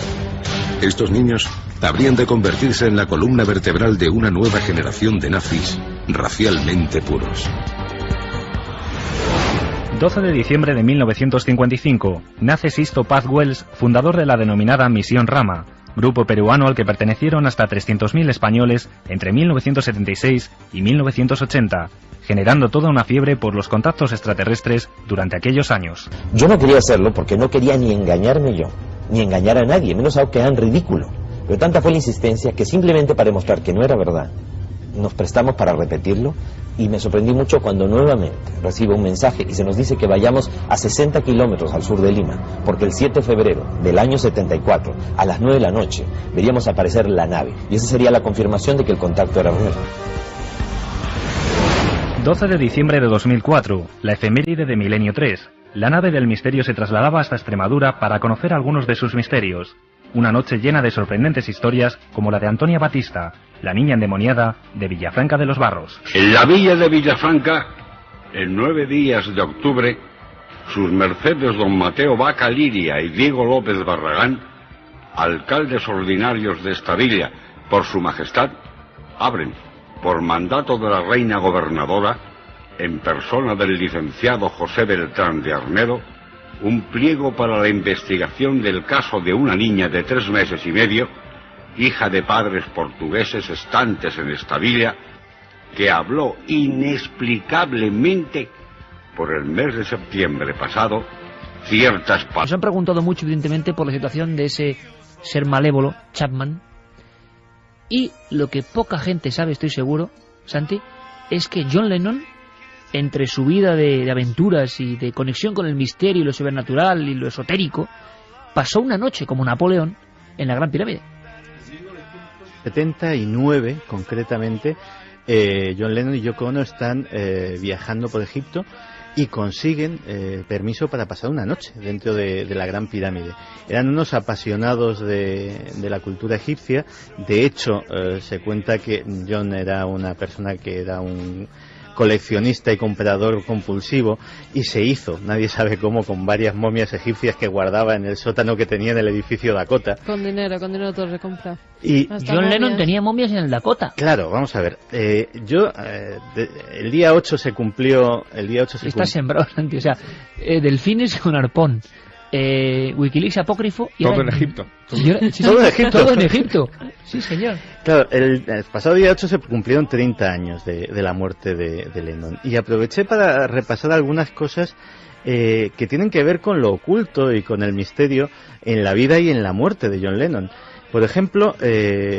Estos niños habrían de convertirse en la columna vertebral de una nueva generación de nazis racialmente puros. 12 de diciembre de 1955, nace Sisto Paz Wells, fundador de la denominada Misión Rama, grupo peruano al que pertenecieron hasta 300.000 españoles entre 1976 y 1980, generando toda una fiebre por los contactos extraterrestres durante aquellos años. Yo no quería hacerlo porque no quería ni engañarme yo, ni engañar a nadie, menos algo que era ridículo. Pero tanta fue la insistencia que simplemente para demostrar que no era verdad, nos prestamos para repetirlo, y me sorprendí mucho cuando nuevamente recibo un mensaje y se nos dice que vayamos a 60 kilómetros al sur de Lima, porque el 7 de febrero del año 74, a las 9 de la noche, veríamos aparecer la nave, y esa sería la confirmación de que el contacto era real. 12 de diciembre de 2004, la efeméride de Milenio 3. La nave del misterio se trasladaba hasta Extremadura para conocer algunos de sus misterios. Una noche llena de sorprendentes historias como la de Antonia Batista, la niña endemoniada de Villafranca de los Barros. En la villa de Villafranca, en 9 días de octubre, sus mercedes don Mateo Vaca Liria y Diego López Barragán, alcaldes ordinarios de esta villa, por su majestad, abren, por mandato de la reina gobernadora, en persona del licenciado José Beltrán de Arnedo, un pliego para la investigación del caso de una niña de 3 meses y medio, hija de padres portugueses estantes en esta villa, que habló inexplicablemente por el mes de septiembre pasado ciertas palabras. Nos han preguntado mucho, evidentemente, por la situación de ese ser malévolo, Chapman, y lo que poca gente sabe, estoy seguro, Santi, es que John Lennon, entre su vida de aventuras y de conexión con el misterio y lo sobrenatural y lo esotérico, pasó una noche como Napoleón en la Gran Pirámide. 79, concretamente, John Lennon y Yoko Ono están viajando por Egipto y consiguen permiso para pasar una noche dentro de la Gran Pirámide. Eran unos apasionados de la cultura egipcia. De hecho, se cuenta que John era una persona que era un coleccionista y comprador compulsivo, y se hizo, nadie sabe cómo, con varias momias egipcias que guardaba en el sótano que tenía en el edificio Dakota. Con dinero todo recompra. Y John Lennon tenía momias en el Dakota. Claro, vamos a ver. El día 8 se cumplió. Está sembrado, Santi. O sea, delfines con arpón. Wikileaks apócrifo. Todo en Egipto. Todo en Egipto. Sí, señor. Claro, el pasado día 8 se cumplieron 30 años de la muerte de Lennon. Y aproveché para repasar algunas cosas que tienen que ver con lo oculto y con el misterio en la vida y en la muerte de John Lennon. Por ejemplo,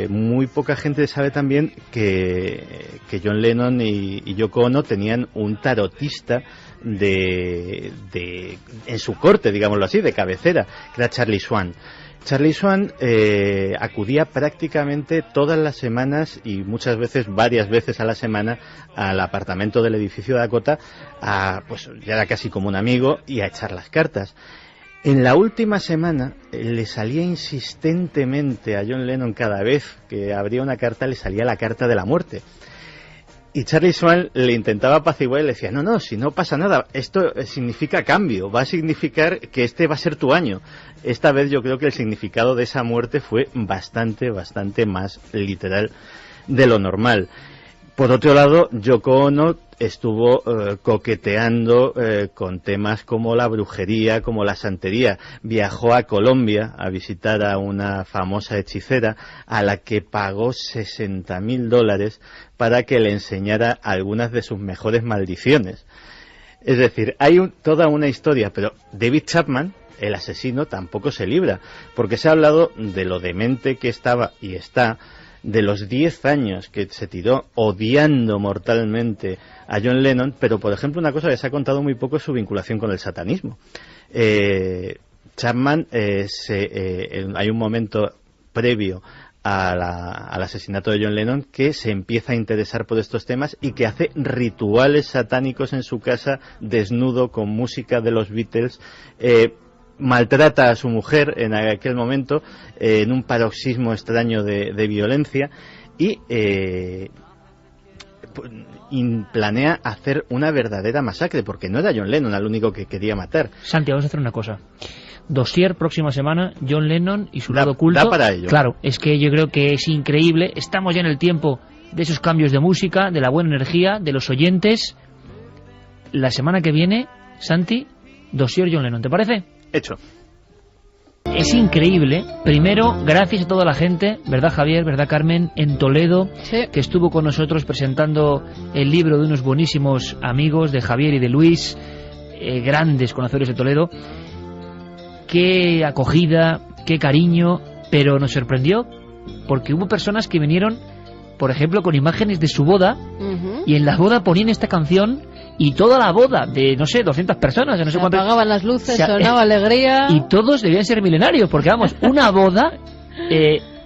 muy poca gente sabe también que John Lennon y Yoko Ono tenían un tarotista en su corte, digámoslo así, de cabecera, que era Charlie Swan. Charlie Swan acudía prácticamente todas las semanas y muchas veces, varias veces a la semana, al apartamento del edificio de Dakota, pues ya era casi como un amigo, y a echar las cartas. En la última semana le salía insistentemente a John Lennon, cada vez que abría una carta le salía la carta de la muerte. Y Charlie Swan le intentaba apaciguar y le decía, no, si no pasa nada, esto significa cambio, va a significar que este va a ser tu año. Esta vez yo creo que el significado de esa muerte fue bastante más literal de lo normal. Por otro lado, Yoko Ono estuvo coqueteando con temas como la brujería, como la santería. Viajó a Colombia a visitar a una famosa hechicera a la que pagó $60,000 para que le enseñara algunas de sus mejores maldiciones. Es decir, hay toda una historia, pero David Chapman, el asesino, tampoco se libra, porque se ha hablado de lo demente que estaba y está, de los 10 años que se tiró odiando mortalmente a John Lennon, pero por ejemplo una cosa que se ha contado muy poco es su vinculación con el satanismo. Chapman, hay un momento previo al asesinato de John Lennon que se empieza a interesar por estos temas y que hace rituales satánicos en su casa, desnudo, con música de los Beatles. Maltrata a su mujer en aquel momento en un paroxismo extraño de violencia y planea hacer una verdadera masacre, porque no era John Lennon el único que quería matar. Santi, vamos a hacer una cosa. Dossier, próxima semana, John Lennon y su lado oculto. Da para ello. Claro, es que yo creo que es increíble. Estamos ya en el tiempo de esos cambios de música, de la buena energía, de los oyentes. La semana que viene, Santi, Dossier John Lennon, ¿te parece? Hecho. Es increíble. Primero, gracias a toda la gente, ¿verdad, Javier? ¿Verdad, Carmen? En Toledo, sí, que estuvo con nosotros presentando el libro de unos buenísimos amigos, de Javier y de Luis, grandes conocedores de Toledo. Qué acogida, qué cariño, pero nos sorprendió porque hubo personas que vinieron, por ejemplo, con imágenes de su boda, y en la boda ponían esta canción, y toda la boda de, no sé, 200 personas, no sé cuántas, apagaban las luces, sonaba alegría, y todos debían ser millenarios, porque vamos, una boda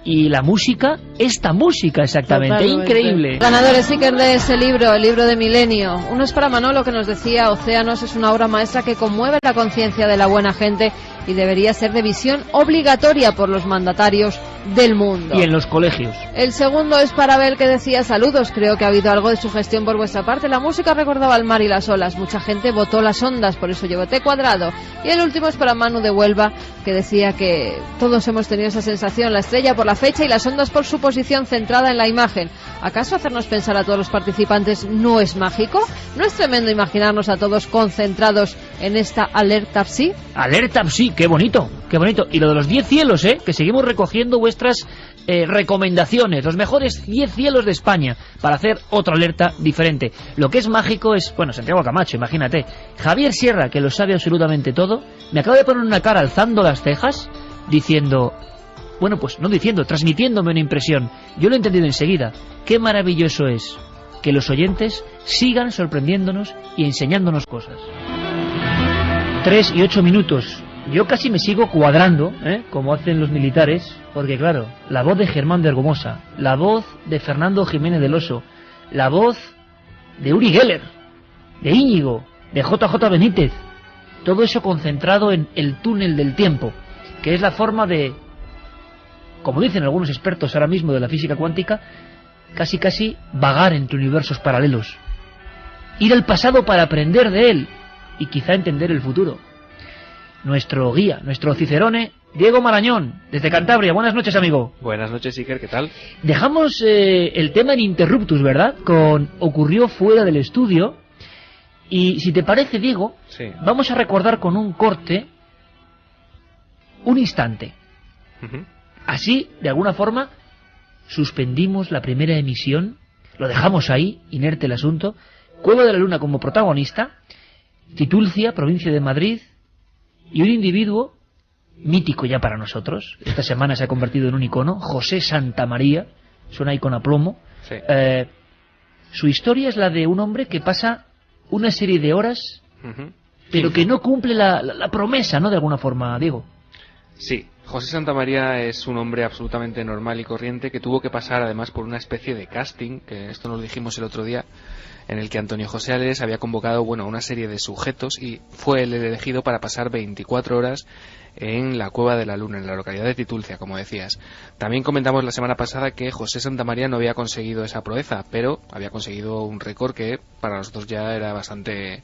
y la música, esta música exactamente. Totalmente. Increíble. Ganadores Iker de ese libro, el libro de Milenio. Uno es para Manolo, que nos decía: Océanos es una obra maestra que conmueve la conciencia de la buena gente y debería ser de visión obligatoria por los mandatarios del mundo. Y en los colegios. El segundo es para Abel, que decía: saludos, creo que ha habido algo de sugestión por vuestra parte. La música recordaba al mar y las olas. Mucha gente votó las ondas, por eso llevo T cuadrado. Y el último es para Manu de Huelva, que decía que todos hemos tenido esa sensación, la estrella por la fecha y las ondas por su posición centrada en la imagen. ¿Acaso hacernos pensar a todos los participantes no es mágico? ¿No es tremendo imaginarnos a todos concentrados en esta alerta psi? Alerta psi, qué bonito, qué bonito. Y lo de los 10 cielos, que seguimos recogiendo vuestras recomendaciones, los mejores 10 cielos de España, para hacer otra alerta diferente. Lo que es mágico es, bueno, Santiago Camacho, imagínate. Javier Sierra, que lo sabe absolutamente todo, me acaba de poner una cara alzando las cejas, diciendo... Bueno, pues no diciendo, transmitiéndome una impresión. Yo lo he entendido enseguida. Qué maravilloso es que los oyentes sigan sorprendiéndonos y enseñándonos cosas. 3 y 8 minutos. Yo casi me sigo cuadrando, como hacen los militares, porque claro, la voz de Germán de Ergomosa, la voz de Fernando Jiménez del Oso, la voz de Uri Geller, de Íñigo, de JJ Benítez, todo eso concentrado en el túnel del tiempo, que es la forma de, como dicen algunos expertos ahora mismo de la física cuántica, casi vagar entre universos paralelos. Ir al pasado para aprender de él y quizá entender el futuro. Nuestro guía, nuestro cicerone, Diego Marañón, desde Cantabria. Buenas noches, amigo. Buenas noches, Iker, ¿qué tal? Dejamos el tema en Interruptus, ¿verdad? Con Ocurrió fuera del estudio. Y si te parece, Diego, sí, vamos a recordar con un corte un instante. Así, de alguna forma, suspendimos la primera emisión, lo dejamos ahí, inerte el asunto. Cueva de la Luna como protagonista, Titulcia, provincia de Madrid, y un individuo mítico ya para nosotros. Esta semana se ha convertido en un icono, José Santamaría, suena icono a plomo. Sí. Su historia es la de un hombre que pasa una serie de horas, pero que no cumple la promesa, ¿no?, de alguna forma, Diego. Sí, José Santamaría es un hombre absolutamente normal y corriente que tuvo que pasar además por una especie de casting, que esto nos lo dijimos el otro día, en el que Antonio José Ales había convocado, bueno, una serie de sujetos y fue el elegido para pasar 24 horas en la Cueva de la Luna, en la localidad de Titulcia, como decías. También comentamos la semana pasada que José Santamaría no había conseguido esa proeza, pero había conseguido un récord que para nosotros ya era bastante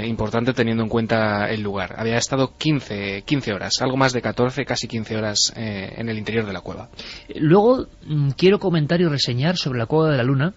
importante teniendo en cuenta el lugar. Había estado 15 horas, algo más de 14, casi 15 horas en el interior de la cueva. Luego quiero comentar y reseñar sobre la Cueva de la Luna,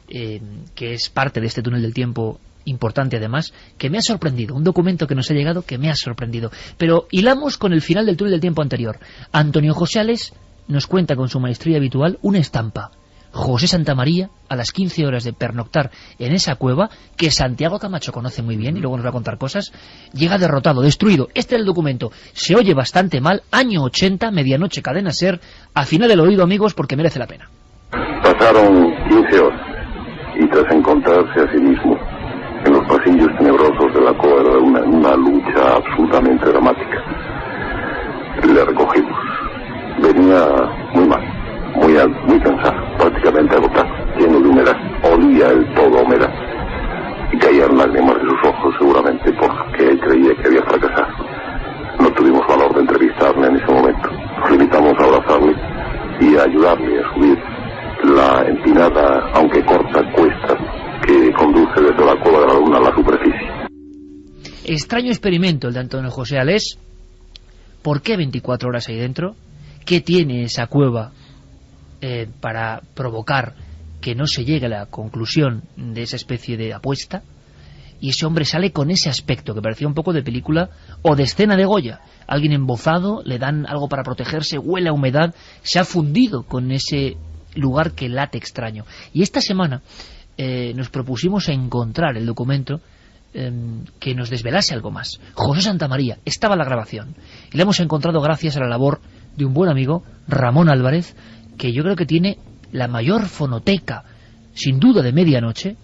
que es parte de este túnel del tiempo importante además, que me ha sorprendido, un documento que nos ha llegado que me ha sorprendido, pero hilamos con el final del túnel del tiempo anterior. Antonio José Ales nos cuenta con su maestría habitual una estampa: José Santamaría, a las 15 horas de pernoctar en esa cueva, que Santiago Camacho conoce muy bien y luego nos va a contar cosas, llega derrotado, destruido. Este es el documento, se oye bastante mal, año 80, medianoche, Cadena SER, afinad el oído, amigos, porque merece la pena. Pasaron 15 horas y tras encontrarse a sí mismo en los pasillos tenebrosos de la Cueva de la Luna, en una lucha absolutamente dramática, le recogimos. Venía muy mal, muy cansado, prácticamente agotado, lleno de humedad, olía el todo a humedad y caían lágrimas de sus ojos, seguramente porque él creía que había fracasado. No tuvimos valor de entrevistarle en ese momento. Nos limitamos a abrazarle y a ayudarle a subir la empinada, aunque corta, cuesta que conduce desde la Cueva de la Luna a la superficie. Extraño experimento el de Antonio José Ales. ¿Por qué 24 horas ahí dentro? ¿Qué tiene esa cueva para provocar que no se llegue a la conclusión de esa especie de apuesta? Y ese hombre sale con ese aspecto que parecía un poco de película o de escena de Goya. Alguien embozado, le dan algo para protegerse, huele a humedad, se ha fundido con ese lugar que late extraño. Y esta semana nos propusimos encontrar el documento que nos desvelase algo más. José Santamaría, estaba en la grabación y la hemos encontrado gracias a la labor de un buen amigo, Ramón Álvarez, que yo creo que tiene la mayor fonoteca, sin duda, de medianoche,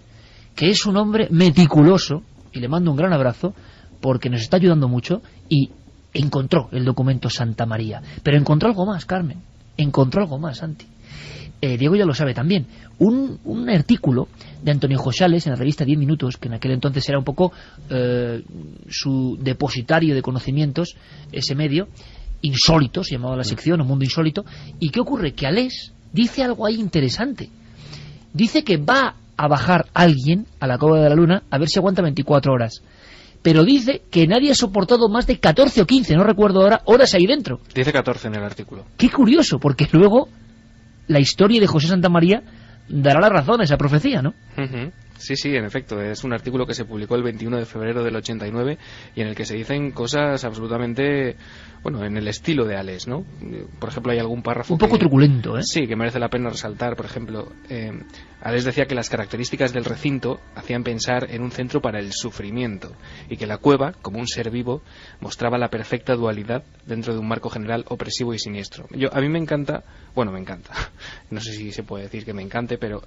que es un hombre meticuloso, y le mando un gran abrazo, porque nos está ayudando mucho, y encontró el documento Santa María. Pero encontró algo más, Carmen, encontró algo más, Santi. Diego ya lo sabe también. Un artículo de Antonio Josales en la revista 10 Minutos, que en aquel entonces era un poco su depositario de conocimientos, ese medio, Insólito, se llamaba la sección, o Mundo Insólito. ¿Y qué ocurre? Que Alés dice algo ahí interesante. Dice que va a bajar alguien a la Cueva de la Luna a ver si aguanta 24 horas. Pero dice que nadie ha soportado más de 14 o 15, no recuerdo ahora, horas ahí dentro. Dice 14 en el artículo. Qué curioso, porque luego la historia de José Santamaría dará la razón a esa profecía, ¿no? Sí, sí, en efecto, es un artículo que se publicó el 21 de febrero del 89 y en el que se dicen cosas absolutamente, bueno, en el estilo de Alés, ¿no? Por ejemplo, hay algún párrafo un poco truculento, ¿eh? Sí, que merece la pena resaltar. Por ejemplo, Alés decía que las características del recinto hacían pensar en un centro para el sufrimiento y que la cueva, como un ser vivo, mostraba la perfecta dualidad dentro de un marco general opresivo y siniestro. A mí me encanta, no sé si se puede decir que me encante, pero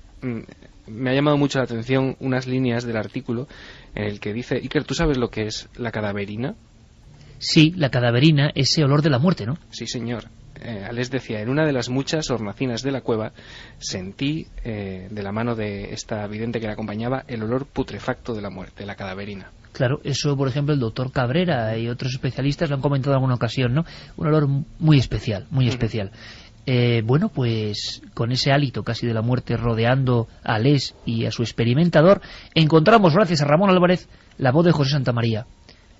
me ha llamado mucho la atención unas líneas del artículo en el que dice: Iker, ¿tú sabes lo que es la cadaverina? Sí, la cadaverina, ese olor de la muerte, ¿no? Sí, señor. Alés decía: en una de las muchas hornacinas de la cueva sentí, de la mano de esta vidente que la acompañaba, el olor putrefacto de la muerte, la cadaverina. Claro, eso, por ejemplo, el doctor Cabrera y otros especialistas lo han comentado en alguna ocasión, ¿no? Un olor muy especial, muy especial. Bueno, pues con ese hálito casi de la muerte rodeando a Alés y a su experimentador, encontramos, gracias a Ramón Álvarez, la voz de José Santamaría.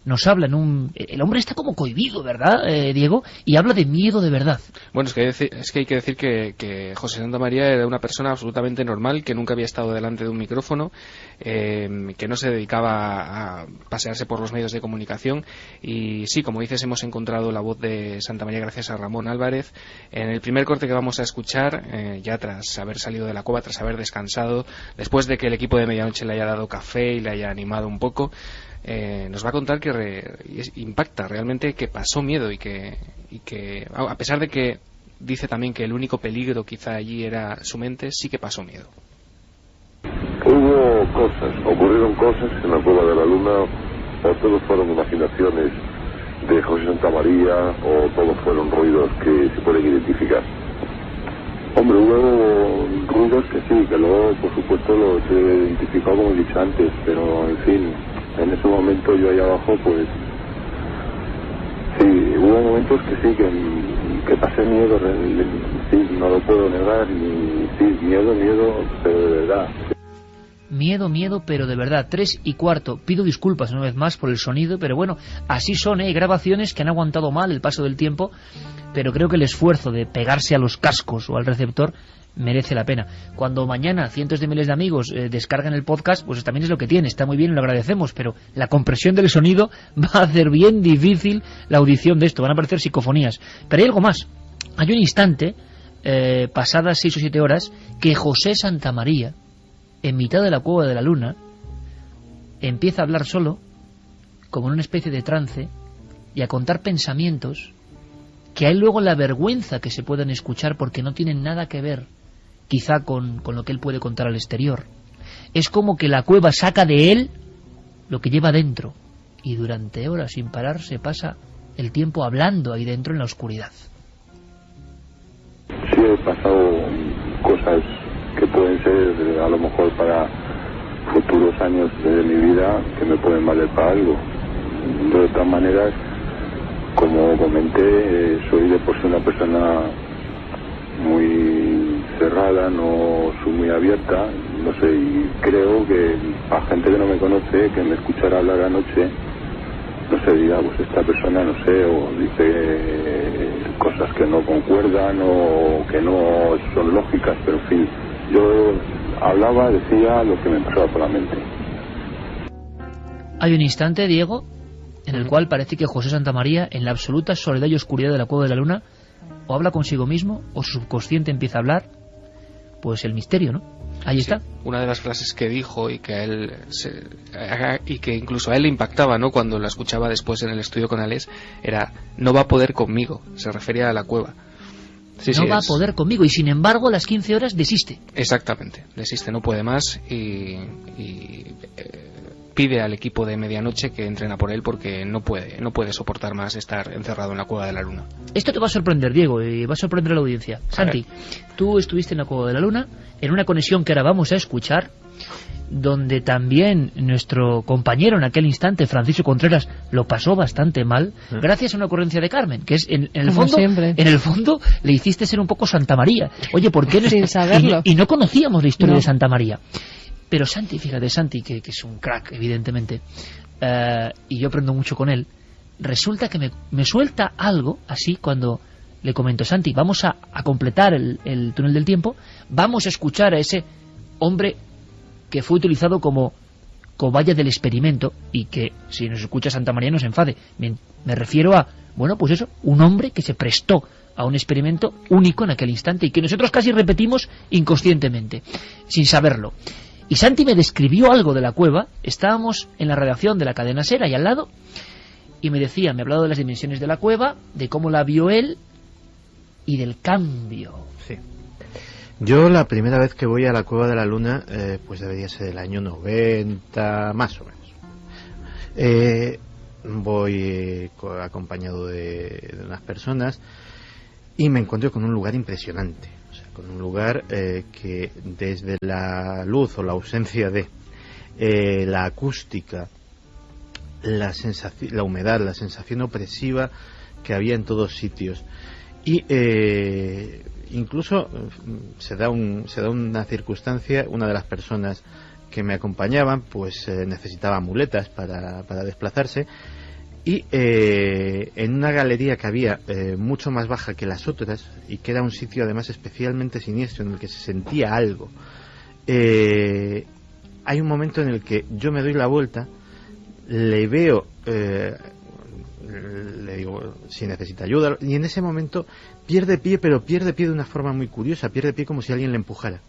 Nos habla el hombre está como cohibido, ¿verdad, Diego? Y habla de miedo de verdad. Bueno, es que hay que decir que José Santamaría era una persona absolutamente normal, que nunca había estado delante de un micrófono, que no se dedicaba a pasearse por los medios de comunicación. Y sí, como dices, hemos encontrado la voz de Santamaría gracias a Ramón Álvarez. En el primer corte que vamos a escuchar, ya tras haber salido de la cueva, tras haber descansado, después de que el equipo de Medianoche le haya dado café y le haya animado un poco, nos va a contar que impacta realmente, que pasó miedo y que a pesar de que dice también que el único peligro quizá allí era su mente, sí que pasó miedo. Ocurrieron cosas en la Cueva de la Luna, o todos fueron imaginaciones de José Santamaría, o todos fueron ruidos que se pueden identificar. Hombre, hubo ruidos que sí, que luego por supuesto los he identificado como he dicho antes, pero en fin, en ese momento yo ahí abajo, pues sí, hubo momentos que sí, que pasé miedo, sí, no lo puedo negar, y sí, miedo, pero de verdad. Miedo, pero de verdad. 3:15. Pido disculpas una vez más por el sonido, pero bueno, así son, hay grabaciones que han aguantado mal el paso del tiempo, pero creo que el esfuerzo de pegarse a los cascos o al receptor merece la pena. Cuando mañana cientos de miles de amigos descargan el podcast, pues también es lo que tiene, está muy bien y lo agradecemos, pero la compresión del sonido va a hacer bien difícil la audición de esto, van a aparecer psicofonías. Pero hay algo más, hay un instante, pasadas 6 o 7 horas, que José Santamaría, en mitad de la Cueva de la Luna, empieza a hablar solo, como en una especie de trance, y a contar pensamientos que a él luego la vergüenza que se puedan escuchar porque no tienen nada que ver quizá con lo que él puede contar al exterior. Es como que la cueva saca de él lo que lleva dentro, y durante horas sin parar se pasa el tiempo hablando ahí dentro en la oscuridad. Sí, he pasado cosas que pueden ser a lo mejor para futuros años de mi vida que me pueden valer para algo. De todas maneras, como comenté, soy de por sí una persona muy cerrada, no soy muy abierta, no sé, y creo que a gente que no me conoce, que me escuchará hablar anoche, no sé, dirá, pues esta persona, no sé, o dice cosas que no concuerdan o que no son lógicas, pero en fin, yo hablaba, decía lo que me pasaba por la mente. Hay un instante, Diego, en el cual parece que José Santamaría, en la absoluta soledad y oscuridad de la Cueva de la Luna, o habla consigo mismo, o su subconsciente empieza a hablar, pues el misterio, ¿no? Ahí está. Una de las frases que dijo y que a él y que incluso a él le impactaba, ¿no?, cuando la escuchaba después en el estudio con Alés, era: no va a poder conmigo. Se refería a la cueva. no va a poder conmigo, y sin embargo a las 15 horas desiste. Exactamente, desiste, no puede más y pide al equipo de medianoche que entrena por él porque no puede soportar más estar encerrado en la Cueva de la Luna. Esto te va a sorprender, Diego, y va a sorprender a la audiencia. Santi, tú estuviste en la Cueva de la Luna en una conexión que ahora vamos a escuchar, donde también nuestro compañero en aquel instante, Francisco Contreras, lo pasó bastante mal, gracias a una ocurrencia de Carmen, que es en el fondo le hiciste ser un poco Santa María. Oye, ¿por qué no? Sin saberlo. Y no conocíamos la historia de Santa María. Pero Santi, fíjate, Santi, que es un crack, evidentemente, y yo aprendo mucho con él, resulta que me suelta algo así cuando le comento: Santi, vamos a completar el túnel del tiempo, vamos a escuchar a ese hombre que fue utilizado como cobaya del experimento, y que, si nos escucha Santa María, no se enfade. Me refiero a, bueno, pues eso, un hombre que se prestó a un experimento único en aquel instante y que nosotros casi repetimos inconscientemente, sin saberlo. Y Santi me describió algo de la cueva. Estábamos en la redacción de la cadena SER, ahí al lado, y me hablado de las dimensiones de la cueva, de cómo la vio él y del cambio. Sí. Yo la primera vez que voy a la Cueva de la Luna, pues debería ser el año 90, más o menos. Voy acompañado de unas personas y me encuentro con un lugar impresionante. O sea, con un lugar que desde la luz o la ausencia de la acústica, la humedad, la sensación opresiva que había en todos sitios, y incluso se da una circunstancia. Una de las personas que me acompañaban pues necesitaba muletas para desplazarse, y en una galería que había mucho más baja que las otras, y que era un sitio además especialmente siniestro en el que se sentía algo, hay un momento en el que yo me doy la vuelta, le veo, le digo si necesita ayuda, y en ese momento pierde pie, pero pierde pie de una forma muy curiosa, pierde pie como si alguien le empujara.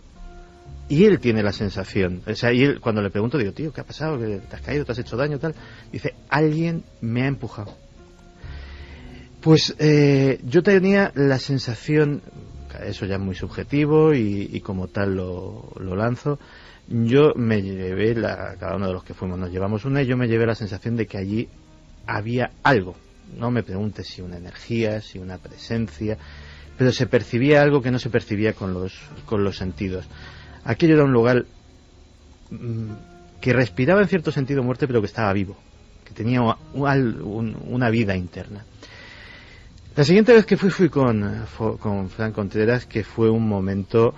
Y él tiene la sensación, o sea, y él, cuando le pregunto, digo: tío, ¿qué ha pasado? ¿Te has caído? ¿Te has hecho daño? Tal. Dice: alguien me ha empujado. Pues yo tenía la sensación, eso ya es muy subjetivo y como tal lo lanzo. Yo me llevé, cada uno de los que fuimos nos llevamos una, y yo me llevé la sensación de que allí había algo. No me preguntes si una energía, si una presencia, pero se percibía algo que no se percibía con los sentidos. Aquello era un lugar que respiraba en cierto sentido muerte, pero que estaba vivo, que tenía una vida interna. La siguiente vez que fui con Fran Contreras, que fue un momento,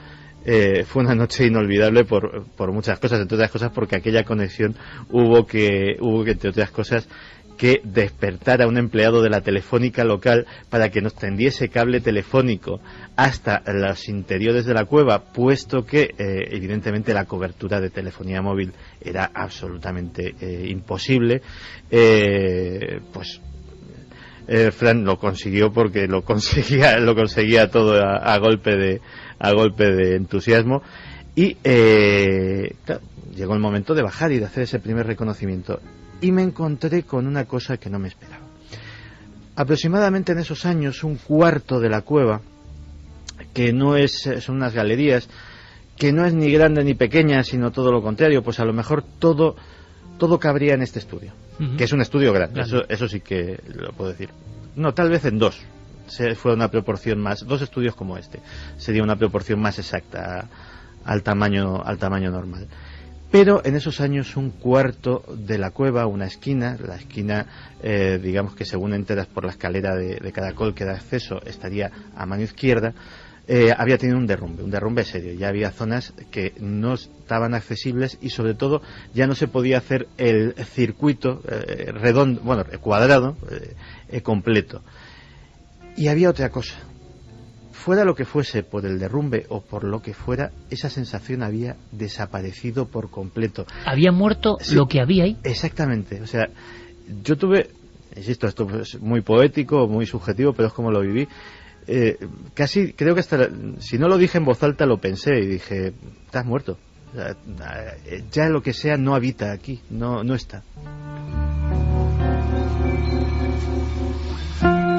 fue una noche inolvidable por muchas cosas, entre otras cosas porque aquella conexión hubo que entre otras cosas, que despertar a un empleado de la telefónica local para que nos tendiese cable telefónico hasta los interiores de la cueva, puesto que evidentemente la cobertura de telefonía móvil era absolutamente imposible. Fran lo consiguió, porque lo conseguía todo a golpe de entusiasmo, y claro, llegó el momento de bajar y de hacer ese primer reconocimiento. Y me encontré con una cosa que no me esperaba. Aproximadamente en esos años, un cuarto de la cueva, que son unas galerías, que no es ni grande ni pequeña, sino todo lo contrario, pues a lo mejor todo cabría en este estudio, que es un estudio grande. Eso sí que lo puedo decir. No, tal vez en dos. Fue una proporción más, dos estudios como este, sería una proporción más exacta al tamaño normal. Pero en esos años, un cuarto de la cueva, una esquina, la esquina, digamos que según enteras por la escalera de caracol que da acceso, estaría a mano izquierda, había tenido un derrumbe serio. Ya había zonas que no estaban accesibles, y sobre todo ya no se podía hacer el circuito redondo, cuadrado, completo. Y había otra cosa. Fuera lo que fuese, por el derrumbe o por lo que fuera, esa sensación había desaparecido por completo. Había muerto lo que había ahí. Exactamente. O sea, yo tuve, insisto, esto es muy poético, muy subjetivo, pero es como lo viví. Casi, creo que hasta, si no lo dije en voz alta, lo pensé y dije: estás muerto. O sea, ya lo que sea no habita aquí, no está.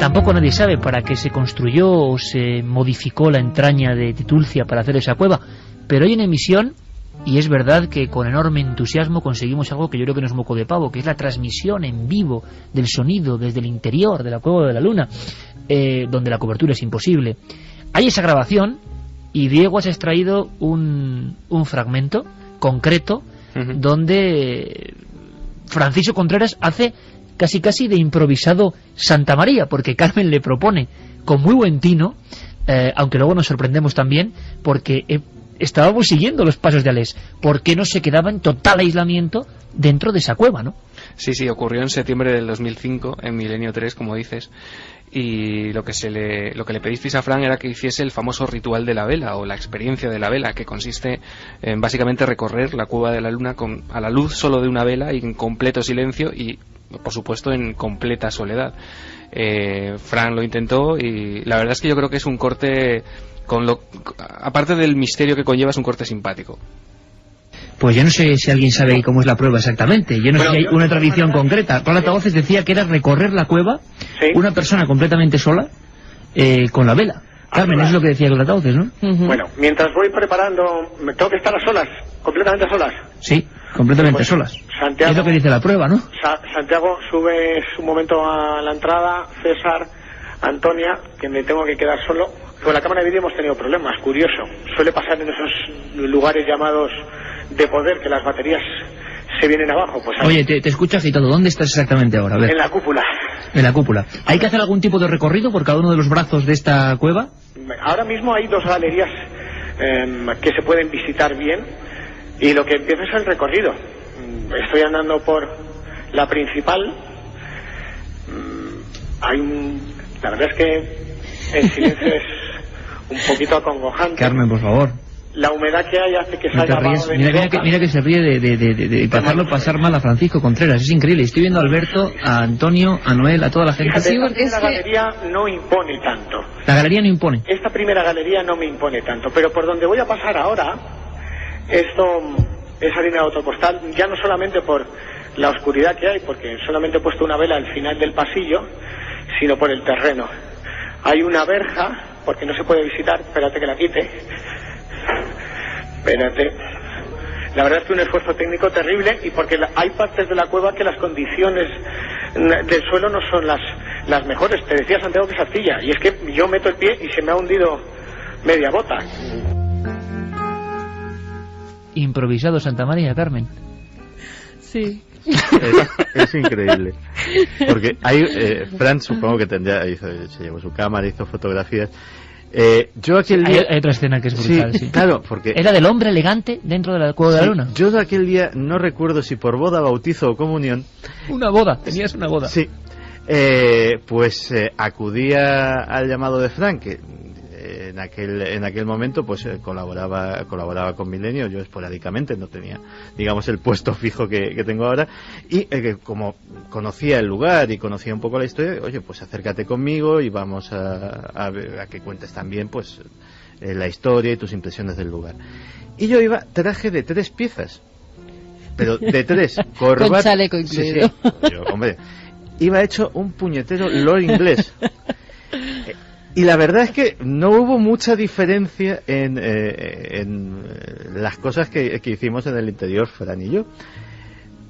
Tampoco nadie sabe para qué se construyó o se modificó la entraña de Titulcia para hacer esa cueva, pero hay una emisión, y es verdad que con enorme entusiasmo conseguimos algo que yo creo que no es moco de pavo, que es la transmisión en vivo del sonido desde el interior de la Cueva de la Luna, donde la cobertura es imposible. Hay esa grabación, y Diego has extraído un fragmento concreto donde Francisco Contreras hace casi de improvisado Santa María, porque Carmen le propone con muy buen tino, aunque luego nos sorprendemos también, porque estábamos siguiendo los pasos de Alés, ¿por qué no se quedaba en total aislamiento dentro de esa cueva, no? Sí, ocurrió en septiembre del 2005, en Milenio 3, como dices, y lo que le pedisteis a Fran era que hiciese el famoso ritual de la vela, o la experiencia de la vela, que consiste en básicamente recorrer la Cueva de la Luna a la luz solo de una vela y en completo silencio y, por supuesto, en completa soledad. Fran lo intentó y la verdad es que yo creo que es un corte, aparte del misterio que conlleva, es un corte simpático. Pues yo no sé si alguien sabe cómo es la prueba exactamente. Yo no sé si hay una tradición concreta. Con altavoces decía que era recorrer la cueva, una persona completamente sola, con la vela. Carmen, eso es lo que decía con altavoces, ¿no? Bueno, mientras voy preparando, ¿me tengo que estar a solas? ¿Completamente a solas? Sí, completamente solas. Santiago, es lo que dice la prueba, ¿no? Santiago, sube un momento a la entrada, César, Antonia, que me tengo que quedar solo. Con la cámara de vídeo hemos tenido problemas, curioso. Suele pasar en esos lugares llamados de poder, que las baterías se vienen abajo. Pues oye, te escuchas y todo. ¿Dónde estás exactamente ahora? A ver. En la cúpula. En la cúpula. ¿Hay que hacer algún tipo de recorrido por cada uno de los brazos de esta cueva? Ahora mismo hay 2 galerías que se pueden visitar bien, y lo que empieza es el recorrido. Estoy andando por la principal. La verdad es que el silencio es un poquito acongojante. Carmen, por favor. La humedad que hay hace que salga abajo de mira que se ríe de hacerlo pasar mal a Francisco Contreras. Es increíble. Estoy viendo a Alberto, a Antonio, a Noel, a toda la gente. Fíjate, la galería no impone tanto. La galería no impone. Esta primera galería no me impone tanto, pero por donde voy a pasar ahora, esto es harina de otro costal, ya no solamente por la oscuridad que hay, porque solamente he puesto una vela al final del pasillo, sino por el terreno. Hay una verja, porque no se puede visitar, espérate que la quite. Espérate. La verdad es que un esfuerzo técnico terrible, y porque hay partes de la cueva que las condiciones del suelo no son las mejores. Te decía Santiago que es arcilla, y es que yo meto el pie y se me ha hundido media bota. Improvisado Santa María, Carmen. Sí. Es increíble. Porque hay Fran, supongo que se llevó su cámara, hizo fotografías. Yo aquel día... Hay otra escena que es brutal, sí. Claro, porque... Era del hombre elegante dentro de la Cueva de la Luna. Yo aquel día no recuerdo si por boda, bautizo o comunión... Una boda, tenías una boda. Sí. Acudía al llamado de Fran, que en aquel momento pues colaboraba con Milenio. Yo esporádicamente no tenía, digamos, el puesto fijo que tengo ahora, y como conocía el lugar y conocía un poco la historia, oye, pues acércate conmigo y vamos a que cuentes también pues la historia y tus impresiones del lugar. Y yo iba traje de 3 piezas, pero de 3, corbata, con chaleco incluido. Sí. Yo, hombre, iba hecho un puñetero lord inglés. Y la verdad es que no hubo mucha diferencia en las cosas que hicimos en el interior, Fran y yo.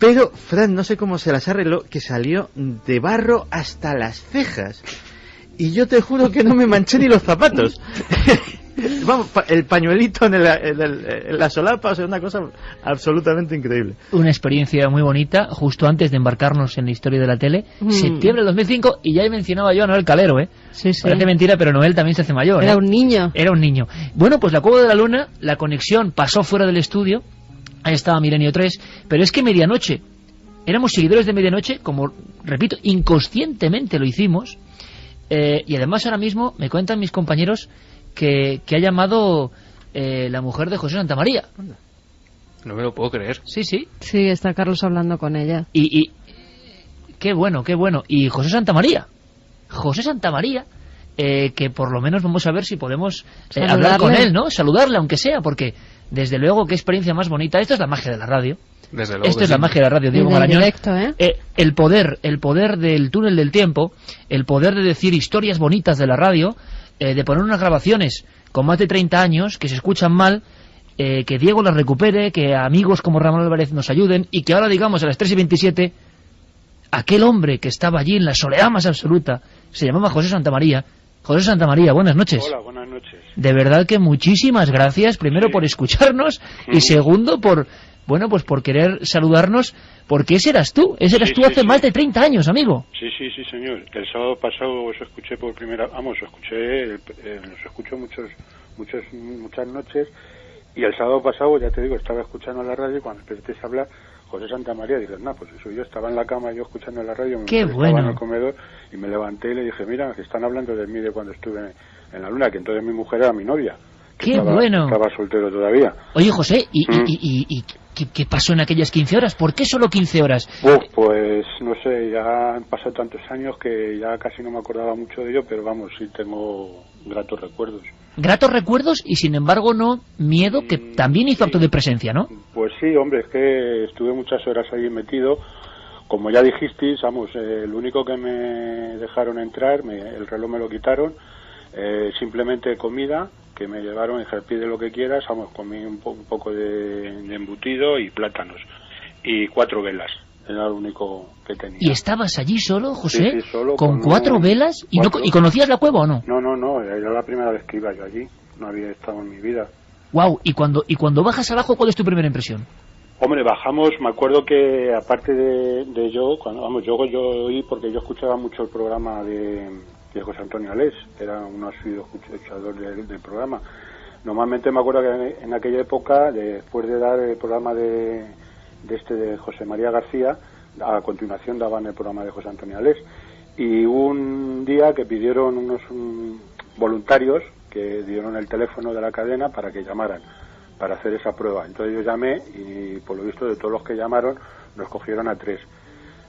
Pero Fran, no sé cómo se las arregló, que salió de barro hasta las cejas. Y yo te juro que no me manché ni los zapatos. Vamos, el pañuelito en la solapa, o sea, una cosa absolutamente increíble. Una experiencia muy bonita, justo antes de embarcarnos en la historia de la tele, septiembre de 2005, y ya he mencionado yo a Noel Calero, Sí, sí. Parece mentira, pero Noel también se hace mayor. Era un niño. Era un niño. Bueno, pues la Cueva de la Luna, la conexión pasó fuera del estudio, ahí estaba Milenio 3, pero es que medianoche, éramos seguidores de medianoche, como, repito, inconscientemente lo hicimos, y además ahora mismo me cuentan mis compañeros que ha llamado la mujer de José Santamaría. No me lo puedo creer. Sí, sí. Sí, está Carlos hablando con ella. Y qué bueno, qué bueno. Y José Santamaría que por lo menos vamos a ver si podemos hablar con él, ¿no? Saludarle, aunque sea, porque desde luego qué experiencia más bonita. Esto es la magia de la radio. Desde luego. Esto es la magia de la radio, Diego Marañón. Directo, el poder del túnel del tiempo, el poder de decir historias bonitas de la radio, de poner unas grabaciones con más de 30 años que se escuchan mal, que Diego las recupere, que amigos como Ramón Álvarez nos ayuden, y que ahora, digamos, a las 3:27, aquel hombre que estaba allí en la soledad más absoluta se llamaba José Santamaría. José Santamaría, buenas noches. Hola, buenas noches. De verdad que muchísimas gracias, primero por escucharnos y segundo por querer saludarnos, porque ese eras tú hace más de 30 años, amigo. Sí, señor. El sábado pasado os escuché por primera, os escucho muchas noches, y el sábado pasado, ya te digo, estaba escuchando la radio y cuando empezaste a hablar José Santamaría, dije, pues eso, yo estaba en la cama, yo escuchando la radio, estaba en el comedor y me levanté y le dije, mira, que están hablando de mí de cuando estuve en la luna, que entonces mi mujer era mi novia. Estaba soltero todavía. Oye, José, ¿y qué pasó en aquellas 15 horas? ¿Por qué solo 15 horas? Pues no sé, ya han pasado tantos años que ya casi no me acordaba mucho de ello, pero vamos, sí tengo gratos recuerdos. Gratos recuerdos y sin embargo no miedo, que también hizo acto de presencia, ¿no? Pues sí, hombre, es que estuve muchas horas ahí metido. Como ya dijisteis, el único que me dejaron entrar, el reloj me lo quitaron, simplemente comida, que me llevaron, dije, pide lo que quieras, comí un poco de embutido y plátanos, y 4 velas, era lo único que tenía. ¿Y estabas allí solo, José? Sí, solo. ¿Con 4 velas? ¿Y conocías la cueva o no? No, era la primera vez que iba yo allí, no había estado en mi vida. Wow, ¿y cuando bajas abajo, cuál es tu primera impresión? Hombre, bajamos, me acuerdo que aparte de yo, yo oí, porque yo escuchaba mucho el programa de José Antonio Alés, era un asiduo escuchador del programa. Normalmente me acuerdo que en aquella época, después de dar el programa de José María García, a continuación daban el programa de José Antonio Alés. Y un día que pidieron unos voluntarios que dieron el teléfono de la cadena para que llamaran, para hacer esa prueba. Entonces yo llamé y por lo visto de todos los que llamaron nos cogieron a 3.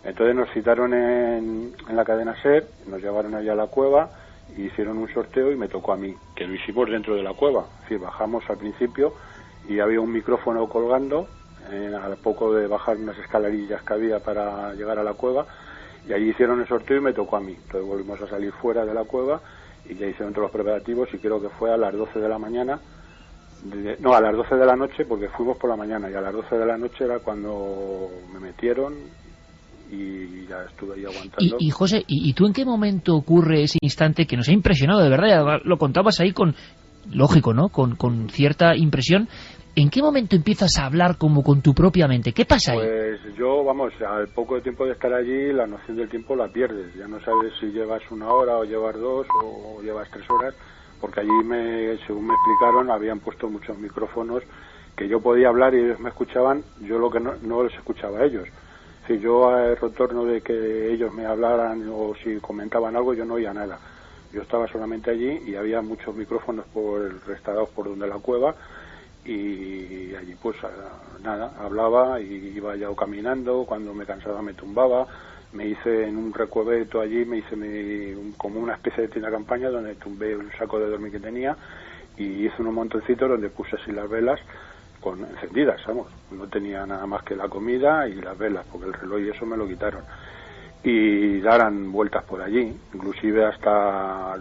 Entonces nos citaron en la cadena SER, nos llevaron allá a la cueva, hicieron un sorteo y me tocó a mí, que lo hicimos dentro de la cueva. Es decir, bajamos al principio y había un micrófono colgando, al poco de bajar unas escalerillas que había para llegar a la cueva, y allí hicieron el sorteo y me tocó a mí. Entonces volvimos a salir fuera de la cueva y ya hicieron todos los preparativos y creo que fue a las 12 de la mañana, a las 12 de la noche, porque fuimos por la mañana, y a las 12 de la noche era cuando me metieron y ya estuve ahí aguantando. Y José, ¿y tú en qué momento ocurre ese instante que nos ha impresionado de verdad? Ya lo contabas ahí lógico, ¿no? Con cierta impresión. ¿En qué momento empiezas a hablar como con tu propia mente? ¿Qué pasa ahí? Pues yo, al poco tiempo de estar allí, la noción del tiempo la pierdes. Ya no sabes si llevas 1 hora o llevas 2 o llevas 3 horas, porque allí, según me explicaron, habían puesto muchos micrófonos que yo podía hablar y ellos me escuchaban, yo lo que no les escuchaba a ellos. Si yo al retorno de que ellos me hablaran o si comentaban algo, yo no oía nada. Yo estaba solamente allí y había muchos micrófonos restaurados por donde la cueva, y allí pues nada, hablaba y iba ya caminando, cuando me cansaba me tumbaba, me hice en un recuebeto allí, como una especie de tienda de campaña donde tumbé un saco de dormir que tenía y hice unos montoncitos donde puse así las velas encendidas, no tenía nada más que la comida y las velas, porque el reloj y eso me lo quitaron, y daran vueltas por allí, inclusive hasta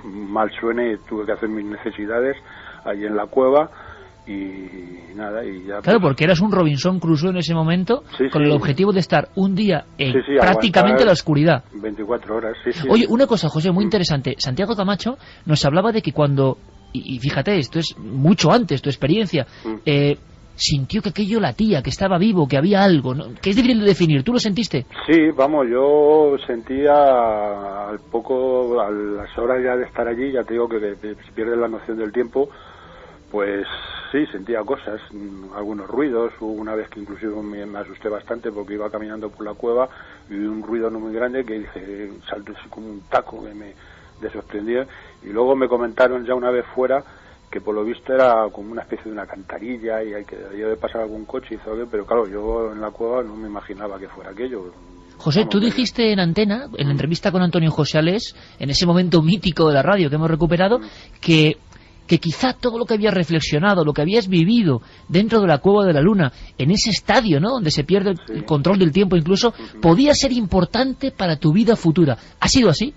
mal suene, tuve que hacer mis necesidades allí en la cueva. Y nada, y ya... Claro, porque eras un Robinson Crusoe en ese momento, con el objetivo de estar un día en prácticamente la oscuridad. 24 horas, Oye, una cosa, José, muy interesante. Santiago Camacho nos hablaba de que cuando, y fíjate, esto es mucho antes, tu experiencia, sintió que aquello latía, que estaba vivo, que había algo, ¿no? Que es difícil de definir. ¿Tú lo sentiste? Sí, yo sentía a las horas ya de estar allí, ya te digo que se pierde la noción del tiempo. Pues sí, sentía cosas, algunos ruidos. Hubo una vez que inclusive me asusté bastante porque iba caminando por la cueva y vi un ruido no muy grande que dije, saltó así como un taco que me sorprendía. Y luego me comentaron ya una vez fuera que por lo visto era como una especie de una cantarilla y que debía de pasar algún coche y todo, pero claro, yo en la cueva no me imaginaba que fuera aquello. José, tú dijiste en antena, en la entrevista con Antonio José Alés, en ese momento mítico de la radio que hemos recuperado, que quizá todo lo que habías reflexionado, lo que habías vivido dentro de la Cueva de la Luna, en ese estadio, ¿no?, donde se pierde el control del tiempo incluso, podía ser importante para tu vida futura. ¿Ha sido así?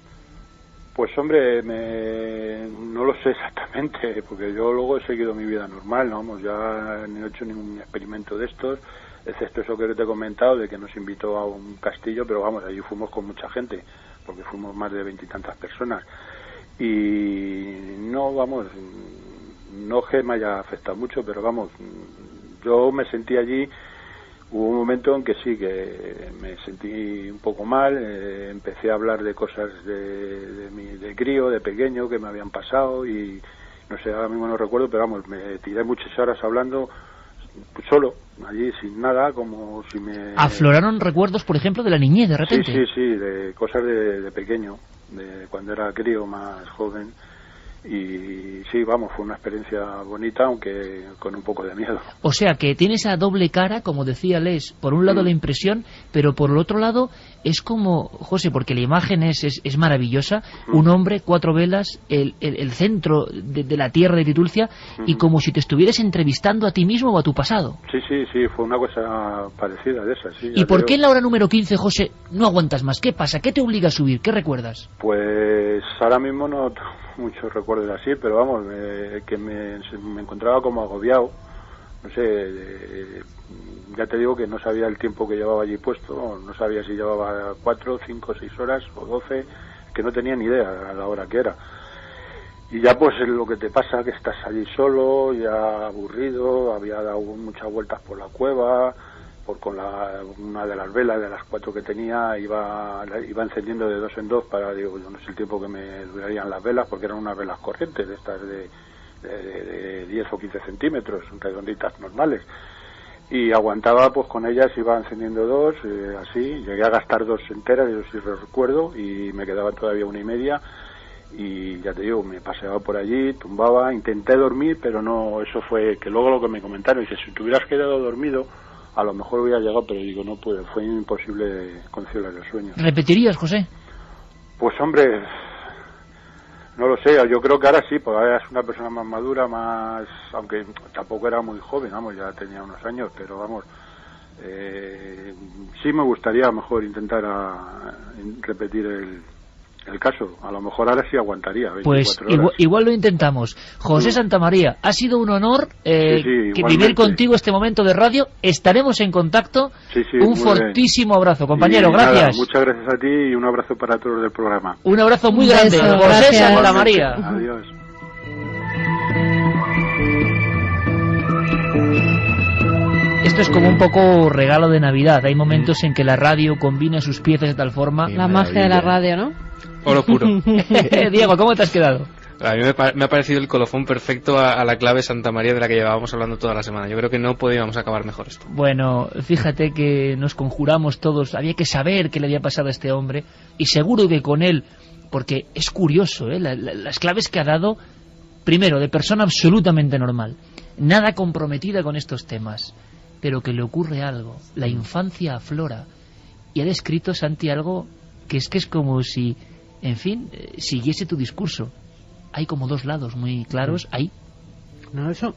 Pues hombre, no lo sé exactamente, porque yo luego he seguido mi vida normal, ¿no? Vamos, ya no he hecho ningún experimento de estos, excepto eso que te he comentado, de que nos invitó a un castillo, pero vamos, allí fuimos con mucha gente, porque fuimos más de 20 y tantas personas. Y no, vamos, no que me haya afectado mucho, pero vamos, yo me sentí allí, hubo un momento en que sí, que me sentí un poco mal, empecé a hablar de cosas de crío, de pequeño, que me habían pasado y no sé, ahora mismo no recuerdo, pero vamos, me tiré muchas horas hablando solo, allí sin nada, como si me... ¿Afloraron recuerdos, por ejemplo, de la niñez de repente? Sí, de cosas de pequeño, de cuando era crío, más joven, y sí, vamos, fue una experiencia bonita, aunque con un poco de miedo. O sea, que tiene esa doble cara, como decía Les, por un lado la impresión, pero por el otro lado es como, José, porque la imagen es maravillosa, un hombre, 4 velas, el centro de la tierra de Titulcia, y como si te estuvieras entrevistando a ti mismo o a tu pasado. Sí, fue una cosa parecida de esa, sí. ¿Y por qué en la hora número 15, José, no aguantas más? ¿Qué pasa? ¿Qué te obliga a subir? ¿Qué recuerdas? Pues ahora mismo no tengo muchos recuerdos así, pero vamos, que me encontraba como agobiado, no sé, ya te digo que no sabía el tiempo que llevaba allí puesto, no sabía si llevaba 4, 5, 6 horas o 12, que no tenía ni idea a la hora que era. Y ya pues lo que te pasa, que estás allí solo, ya aburrido, había dado muchas vueltas por la cueva, con una de las velas de las 4 que tenía iba encendiendo de 2 en 2 para, digo, yo no sé el tiempo que me durarían las velas, porque eran unas velas corrientes de estas de 10 o 15 centímetros, redonditas normales, y aguantaba pues con ellas, iba encendiendo 2, así, llegué a gastar 2 enteras, yo sí recuerdo, y me quedaba todavía 1 y media, y ya te digo, me paseaba por allí, tumbaba, intenté dormir, pero no, eso fue, que luego lo que me comentaron, dice, si te hubieras quedado dormido, a lo mejor hubiera llegado, pero digo, no pude, fue imposible conciliar el sueño. ¿Repetirías, José? Pues hombre, no lo sé, yo creo que ahora sí, porque ahora es una persona más madura, más, aunque tampoco era muy joven, vamos, ya tenía unos años, pero vamos, sí me gustaría a lo mejor intentar repetir el caso, a lo mejor ahora sí aguantaría 24 pues igual lo intentamos. José Santamaría, ha sido un honor que vivir contigo este momento de radio. Estaremos en contacto. Un fortísimo abrazo, compañero. Gracias. Nada, muchas gracias a ti y un abrazo para todos del programa. Un abrazo muy grande, José Santamaría. Adiós. Esto es como un poco regalo de Navidad. Hay momentos en que la radio combina sus piezas de tal forma. La magia de la radio, ¿no? Oro puro. Diego, ¿cómo te has quedado? A mí me ha parecido el colofón perfecto a la clave Santa María de la que llevábamos hablando toda la semana. Yo creo que no podíamos acabar mejor esto. Bueno, fíjate que nos conjuramos todos. Había que saber qué le había pasado a este hombre. Y seguro que con él, porque es curioso, las claves que ha dado, primero, de persona absolutamente normal, nada comprometida con estos temas, pero que le ocurre algo. La infancia aflora. Y ha descrito, Santi, algo que es como si, en fin, siguiese tu discurso. Hay como 2 lados muy claros ahí. No, eso...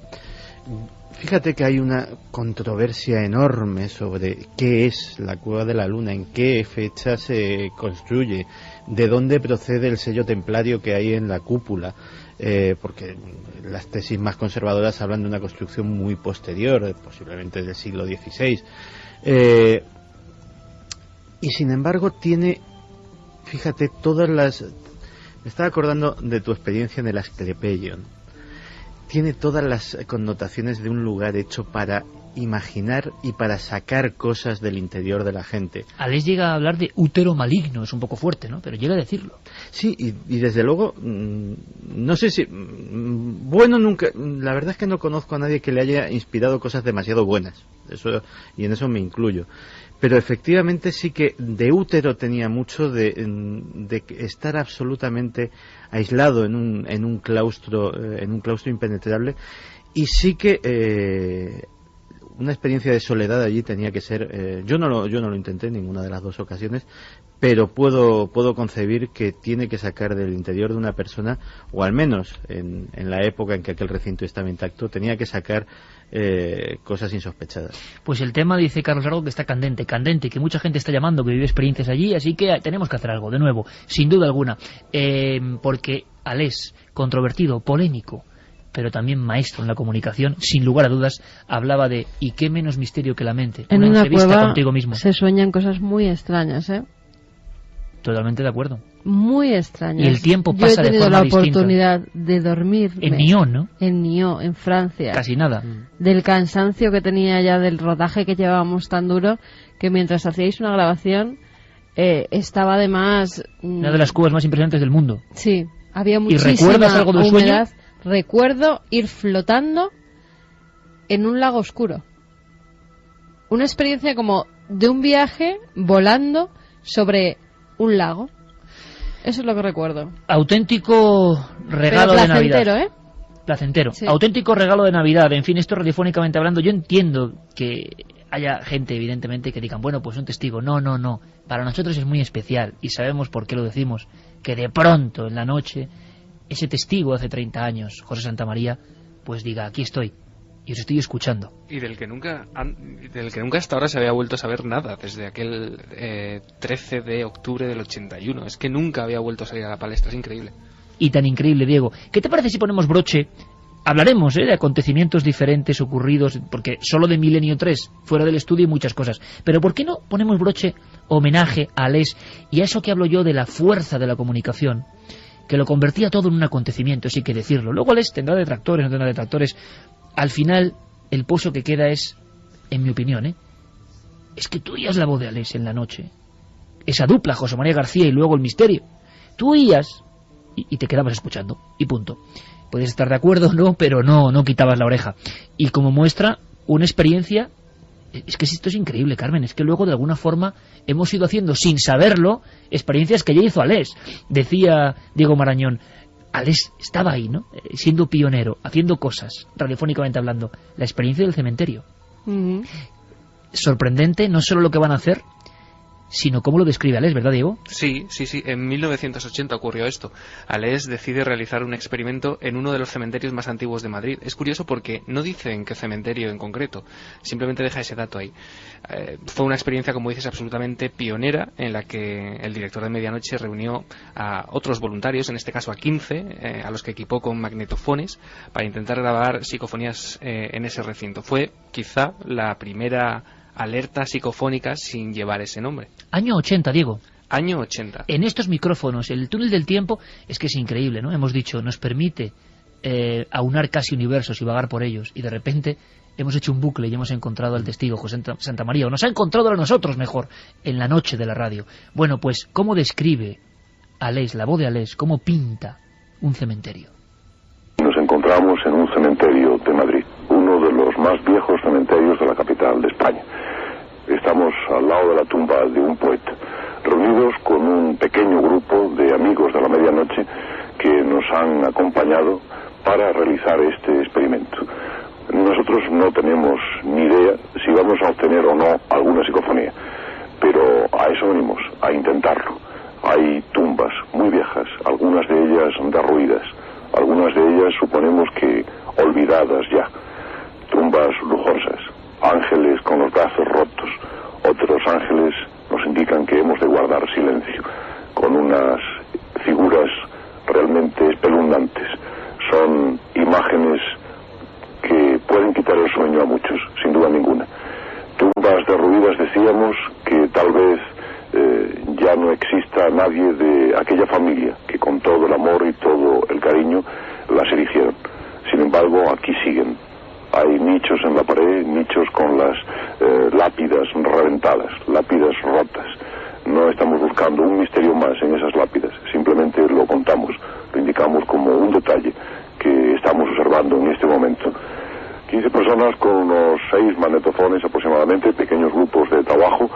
Fíjate que hay una controversia enorme sobre qué es la Cueva de la Luna, en qué fecha se construye, de dónde procede el sello templario que hay en la cúpula, porque las tesis más conservadoras hablan de una construcción muy posterior, posiblemente del siglo XVI. Y sin embargo tiene, fíjate, todas las... Me estaba acordando de tu experiencia en el Asclepeion. Tiene todas las connotaciones de un lugar hecho para imaginar y para sacar cosas del interior de la gente. Alés llega a hablar de útero maligno, es un poco fuerte, ¿no? Pero llega a decirlo. Sí, y desde luego, no sé si... Bueno, nunca... La verdad es que no conozco a nadie que le haya inspirado cosas demasiado buenas. Eso, y en eso me incluyo. Pero efectivamente sí que de útero tenía mucho de estar absolutamente aislado en un claustro impenetrable, y sí que una experiencia de soledad allí tenía que ser, yo no lo intenté en ninguna de las dos ocasiones, pero puedo concebir que tiene que sacar del interior de una persona, o al menos en la época en que aquel recinto estaba intacto, tenía que sacar cosas insospechadas. Pues el tema, dice Carlos Largo, que está candente, que mucha gente está llamando, que vive experiencias allí, así que tenemos que hacer algo, de nuevo, sin duda alguna, porque Alés, controvertido, polémico, pero también maestro en la comunicación, sin lugar a dudas, hablaba de ¿y qué menos misterio que la mente? En una entrevista cueva contigo mismo. se sueñan cosas muy extrañas, ¿eh? Totalmente de acuerdo. Muy extrañas. Y el tiempo pasa de forma distinta. Yo he tenido la oportunidad de dormir en Nyon, ¿no? En Nyon, en Francia. Casi nada. Del cansancio que tenía ya del rodaje que llevábamos tan duro, que mientras hacíais una grabación estaba además... una de las cuevas más impresionantes del mundo. Sí, había muchísima ¿Y recuerdas algo del humedad. sueño? Recuerdo ir flotando en un lago oscuro. Una experiencia como de un viaje volando sobre un lago. Eso es lo que recuerdo. Auténtico regalo de Navidad. ¿Eh? Placentero. Sí. Auténtico regalo de Navidad. En fin, esto radiofónicamente hablando, yo entiendo que haya gente, evidentemente, que digan, bueno, pues un testigo. No. Para nosotros es muy especial y sabemos por qué lo decimos. Que de pronto, en la noche, ese testigo hace 30 años, José Santamaría, pues diga, aquí estoy, y os estoy escuchando. Y del que nunca hasta ahora se había vuelto a saber nada, desde aquel 13 de octubre del 81. Es que nunca había vuelto a salir a la palestra, es increíble. Y tan increíble, Diego. ¿Qué te parece si ponemos broche? Hablaremos de acontecimientos diferentes ocurridos, porque solo de Milenio 3, fuera del estudio, y muchas cosas. Pero ¿por qué no ponemos broche, homenaje a Alés y a eso que hablo yo de la fuerza de la comunicación, que lo convertía todo en un acontecimiento, sí que decirlo? Luego Alés tendrá detractores, no tendrá detractores. Al final, el pozo que queda es, en mi opinión, es que tú oías la voz de Alés en la noche. Esa dupla, José María García y luego el misterio. Tú oías y te quedabas escuchando, y punto. Puedes estar de acuerdo, no, pero no quitabas la oreja. Y como muestra, una experiencia... Es que esto es increíble, Carmen, es que luego de alguna forma hemos ido haciendo, sin saberlo, experiencias que ya hizo Alés. Decía Diego Marañón, Alés estaba ahí, ¿no? Siendo pionero, haciendo cosas, radiofónicamente hablando. La experiencia del cementerio. Sorprendente, no solo lo que van a hacer, sino cómo lo describe Alés, ¿verdad, Diego? Sí. En 1980 ocurrió esto. Alés decide realizar un experimento en uno de los cementerios más antiguos de Madrid. Es curioso porque no dice en qué cementerio en concreto, simplemente deja ese dato ahí. Fue una experiencia, como dices, absolutamente pionera, en la que el director de Medianoche reunió a otros voluntarios, en este caso a 15, a los que equipó con magnetofones, para intentar grabar psicofonías en ese recinto. Fue quizá la primera alerta psicofónica sin llevar ese nombre. Año 80, Diego. Año 80. En estos micrófonos, el túnel del tiempo, es que es increíble, ¿no? Hemos dicho, nos permite aunar casi universos y vagar por ellos, y de repente hemos hecho un bucle y hemos encontrado al testigo José Santamaría, o nos ha encontrado a nosotros mejor, en la noche de la radio. Bueno, pues, ¿cómo describe Alés, la voz de Alés, cómo pinta un cementerio? Nos encontramos en un cementerio de Madrid, uno de los más viejos cementerios de la capital de España. Estamos al lado de la tumba de un poeta, reunidos con un pequeño grupo de amigos de la medianoche que nos han acompañado para realizar este experimento. Nosotros no tenemos ni idea si vamos a obtener o no alguna psicofonía, pero a eso venimos, a intentarlo. Hay tumbas muy viejas, algunas de ellas derruidas, algunas de ellas suponemos que olvidadas ya, tumbas lujosas, ángeles con los brazos rotos, otros ángeles nos indican que hemos de guardar silencio, con unas figuras realmente espeluznantes. Son imágenes que pueden quitar el sueño a muchos, sin duda ninguna. Tumbas derruidas, decíamos, que tal vez ya no exista nadie de aquella familia que con todo el amor y todo el cariño las erigieron. Sin embargo, aquí siguen. Hay nichos en la pared, nichos con las lápidas reventadas, lápidas rotas. No estamos buscando un misterio más en esas lápidas, simplemente lo contamos, lo indicamos como un detalle que estamos observando en este momento. 15 personas con unos 6 magnetofones aproximadamente, pequeños grupos de trabajo,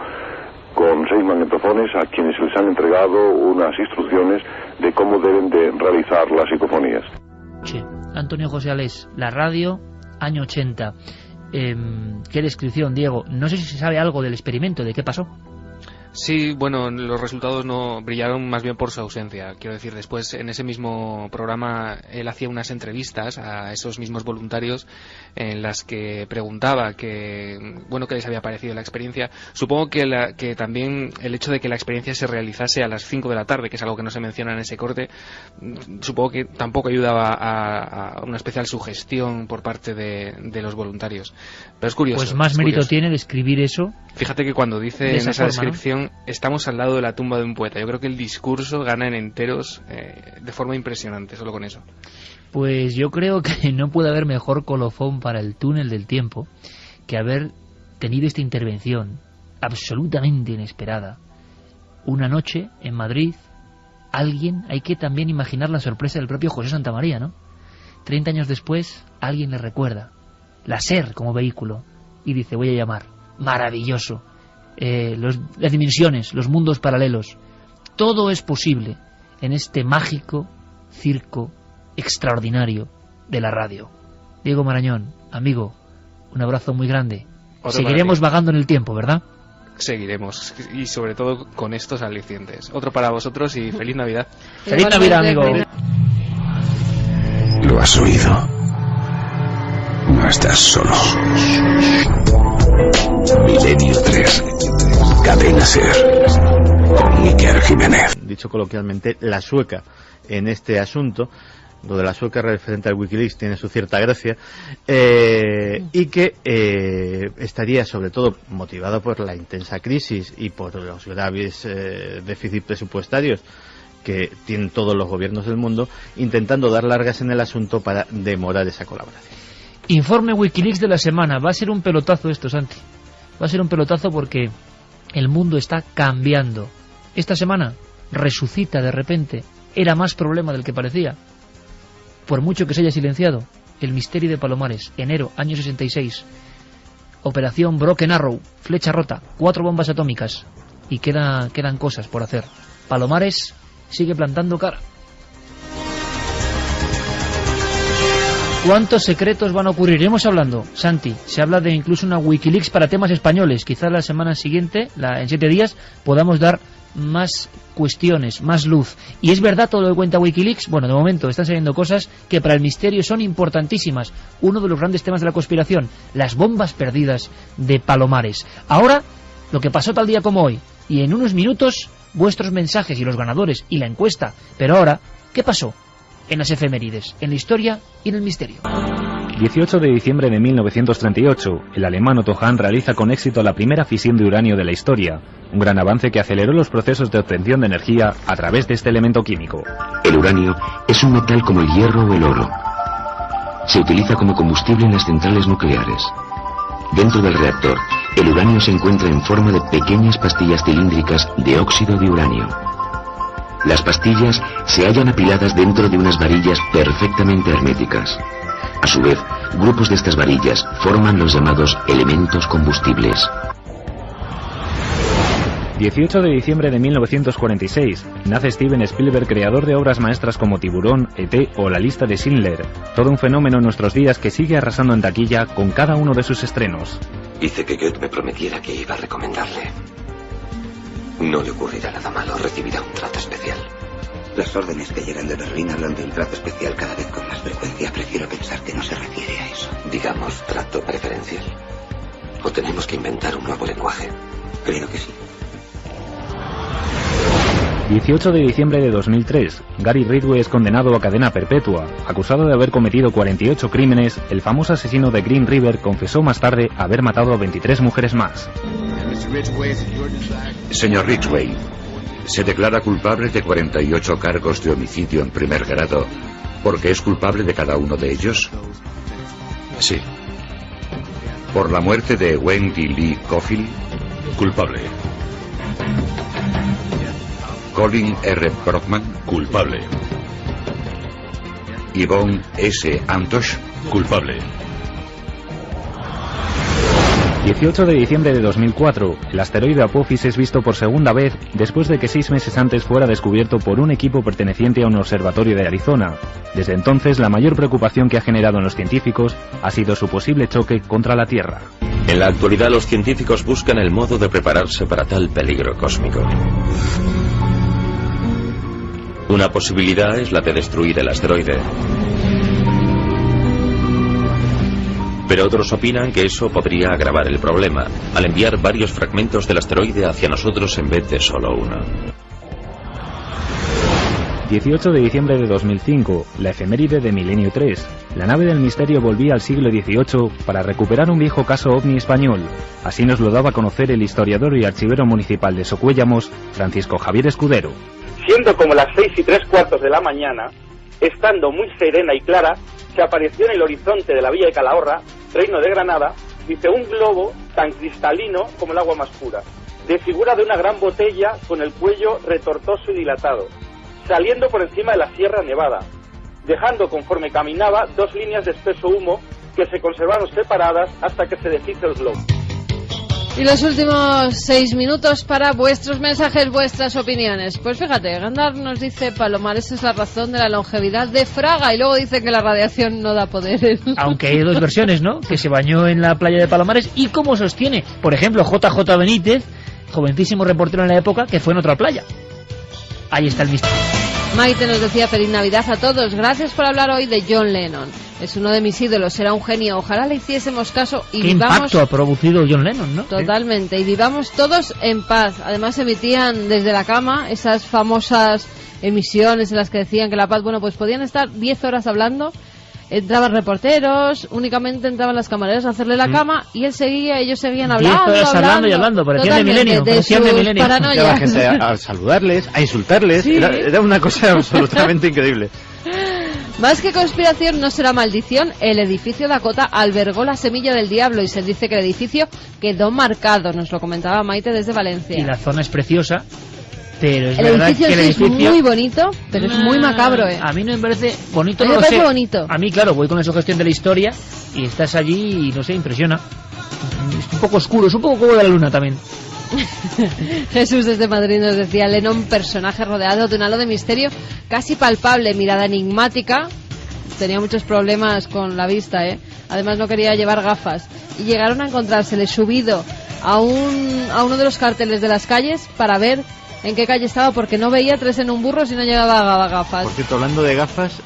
con 6 magnetofones a quienes les han entregado unas instrucciones de cómo deben de realizar las psicofonías. Antonio José Alés, la radio, año 80. Qué descripción, Diego. No sé si se sabe algo del experimento, de qué pasó. Sí, bueno, los resultados no brillaron más bien por su ausencia. Quiero decir, después en ese mismo programa él hacía unas entrevistas a esos mismos voluntarios en las que preguntaba qué les había parecido la experiencia. Supongo que también el hecho de que la experiencia se realizase a las 5 de la tarde, que es algo que no se menciona en ese corte, supongo que tampoco ayudaba a una especial sugestión por parte de los voluntarios. Pero es curioso. Pues más mérito tiene describir eso. Fíjate que cuando dice en esa descripción, estamos al lado de la tumba de un poeta. Yo creo que el discurso gana en enteros de forma impresionante, solo con eso. Pues yo creo que no puede haber mejor colofón para el túnel del tiempo que haber tenido esta intervención absolutamente inesperada. Una noche en Madrid, hay que también imaginar la sorpresa del propio José Santamaría, ¿no? 30 años después, alguien le recuerda la SER como vehículo y dice, voy a llamar. Maravilloso. Las dimensiones, los mundos paralelos, todo es posible en este mágico circo extraordinario de la radio. Diego Marañón, amigo, un abrazo muy grande. Seguiremos vagando en el tiempo, ¿verdad? Seguiremos, y sobre todo con estos alicientes. Otro para vosotros y feliz Navidad. ¡Feliz Navidad, amigo! Lo has oído. No estás solo. Milenio 3. Cadena SER. Con Iker Jiménez. Dicho coloquialmente, la sueca en este asunto. Lo de la sueca referente al Wikileaks tiene su cierta gracia, y que estaría sobre todo motivado por la intensa crisis y por los graves déficits presupuestarios que tienen todos los gobiernos del mundo, intentando dar largas en el asunto para demorar esa colaboración. Informe Wikileaks de la semana. Va a ser un pelotazo esto, Santi. Va a ser un pelotazo porque el mundo está cambiando. Esta semana resucita de repente. Era más problema del que parecía. Por mucho que se haya silenciado, el misterio de Palomares, enero, año 66. Operación Broken Arrow, flecha rota, 4 bombas atómicas. Y quedan cosas por hacer. Palomares sigue plantando cara. ¿Cuántos secretos van a ocurrir? Iremos hablando, Santi. Se habla de incluso una Wikileaks para temas españoles. Quizá la semana siguiente, en 7 días, podamos dar más cuestiones, más luz. ¿Y es verdad todo lo que cuenta Wikileaks? Bueno, de momento están saliendo cosas que para el misterio son importantísimas. Uno de los grandes temas de la conspiración, las bombas perdidas de Palomares. Ahora, lo que pasó tal día como hoy. Y en unos minutos, vuestros mensajes y los ganadores y la encuesta. Pero ahora, ¿qué pasó en las efemérides, en la historia y en el misterio? 18 de diciembre de 1938, el alemán Otto Hahn realiza con éxito la primera fisión de uranio de la historia, un gran avance que aceleró los procesos de obtención de energía a través de este elemento químico. El uranio es un metal como el hierro o el oro. Se utiliza como combustible en las centrales nucleares. Dentro del reactor, el uranio se encuentra en forma de pequeñas pastillas cilíndricas de óxido de uranio. Las pastillas se hallan apiladas dentro de unas varillas perfectamente herméticas. A su vez, grupos de estas varillas forman los llamados elementos combustibles. 18 de diciembre de 1946, nace Steven Spielberg, creador de obras maestras como Tiburón, E.T. o La lista de Schindler, todo un fenómeno en nuestros días que sigue arrasando en taquilla con cada uno de sus estrenos. Hice que Goethe me prometiera que iba a recomendarle. No le ocurrirá nada malo, recibirá un trato especial. Las órdenes que llegan de Berlín hablan de un trato especial cada vez con más frecuencia. Prefiero pensar que no se refiere a eso. Digamos, trato preferencial. ¿O tenemos que inventar un nuevo lenguaje? Creo que sí. 18 de diciembre de 2003, Gary Ridgway es condenado a cadena perpetua. Acusado de haber cometido 48 crímenes, el famoso asesino de Green River confesó más tarde haber matado a 23 mujeres más. Señor Ridgway, se declara culpable de 48 cargos de homicidio en primer grado, porque es culpable de cada uno de ellos. Sí. Por la muerte de Wendy Lee Cofield. Culpable. Colin R. Brockman. Culpable. Yvonne S. Antosh. Culpable. 18 de diciembre de 2004, el asteroide Apophis es visto por segunda vez después de que 6 meses antes fuera descubierto por un equipo perteneciente a un observatorio de Arizona. Desde entonces, la mayor preocupación que ha generado en los científicos ha sido su posible choque contra la Tierra. En la actualidad, los científicos buscan el modo de prepararse para tal peligro cósmico. Una posibilidad es la de destruir el asteroide. Pero otros opinan que eso podría agravar el problema, al enviar varios fragmentos del asteroide hacia nosotros en vez de solo uno. 18 de diciembre de 2005, la efeméride de Milenio 3. La nave del misterio volvía al siglo XVIII para recuperar un viejo caso ovni español. Así nos lo daba a conocer el historiador y archivero municipal de Socuéllamos, Francisco Javier Escudero. Siendo como las 6:03 de la mañana, estando muy serena y clara, se apareció en el horizonte de la villa de Calahorra, Reino de Granada, dice, un globo tan cristalino como el agua más pura, de figura de una gran botella con el cuello retortoso y dilatado, saliendo por encima de la Sierra Nevada, dejando conforme caminaba 2 líneas de espeso humo que se conservaron separadas hasta que se deshizo el globo. Y los últimos 6 minutos para vuestros mensajes, vuestras opiniones. Pues fíjate, Gandar nos dice, Palomares es la razón de la longevidad de Fraga, y luego dice que la radiación no da poderes. Aunque hay 2 versiones, ¿no? Que se bañó en la playa de Palomares y cómo sostiene, por ejemplo, JJ Benítez, jovencísimo reportero en la época, que fue en otra playa. Ahí está el misterio. Maite nos decía, feliz Navidad a todos, gracias por hablar hoy de John Lennon. Es uno de mis ídolos, era un genio, ojalá le hiciésemos caso y ¿Qué vivamos... impacto ha producido John Lennon, no? Totalmente, y vivamos todos en paz. Además emitían desde la cama esas famosas emisiones en las que decían que la paz, bueno, pues podían estar 10 horas hablando, entraban reporteros, únicamente entraban las camareras a hacerle la cama y él seguía, ellos seguían hablando. 10 horas hablando y hablando, parecían de Milenio, parecían de Milenio. La gente a saludarles, a insultarles, sí. Era una cosa absolutamente increíble. Más que conspiración, no será maldición. El edificio Dakota albergó la semilla del diablo y se dice que el edificio quedó marcado. Nos lo comentaba Maite desde Valencia. Y la zona es preciosa, pero es el verdad edificio que el edificio es muy bonito, pero es muy macabro, ¿eh? A mí no me parece bonito, a mí no me lo parece sé. Bonito. A mí, claro, voy con la sugestión de la historia y estás allí y, no sé, impresiona. Es un poco oscuro, es un poco como de la luna también. Jesús desde Madrid nos decía, Lennon, personaje rodeado de un halo de misterio casi palpable, mirada enigmática, tenía muchos problemas con la vista, además no quería llevar gafas, y llegaron a encontrársele subido a uno de los carteles de las calles para ver en qué calle estaba, porque no veía 3 en un burro si no llevaba gafas. Por cierto, hablando de gafas,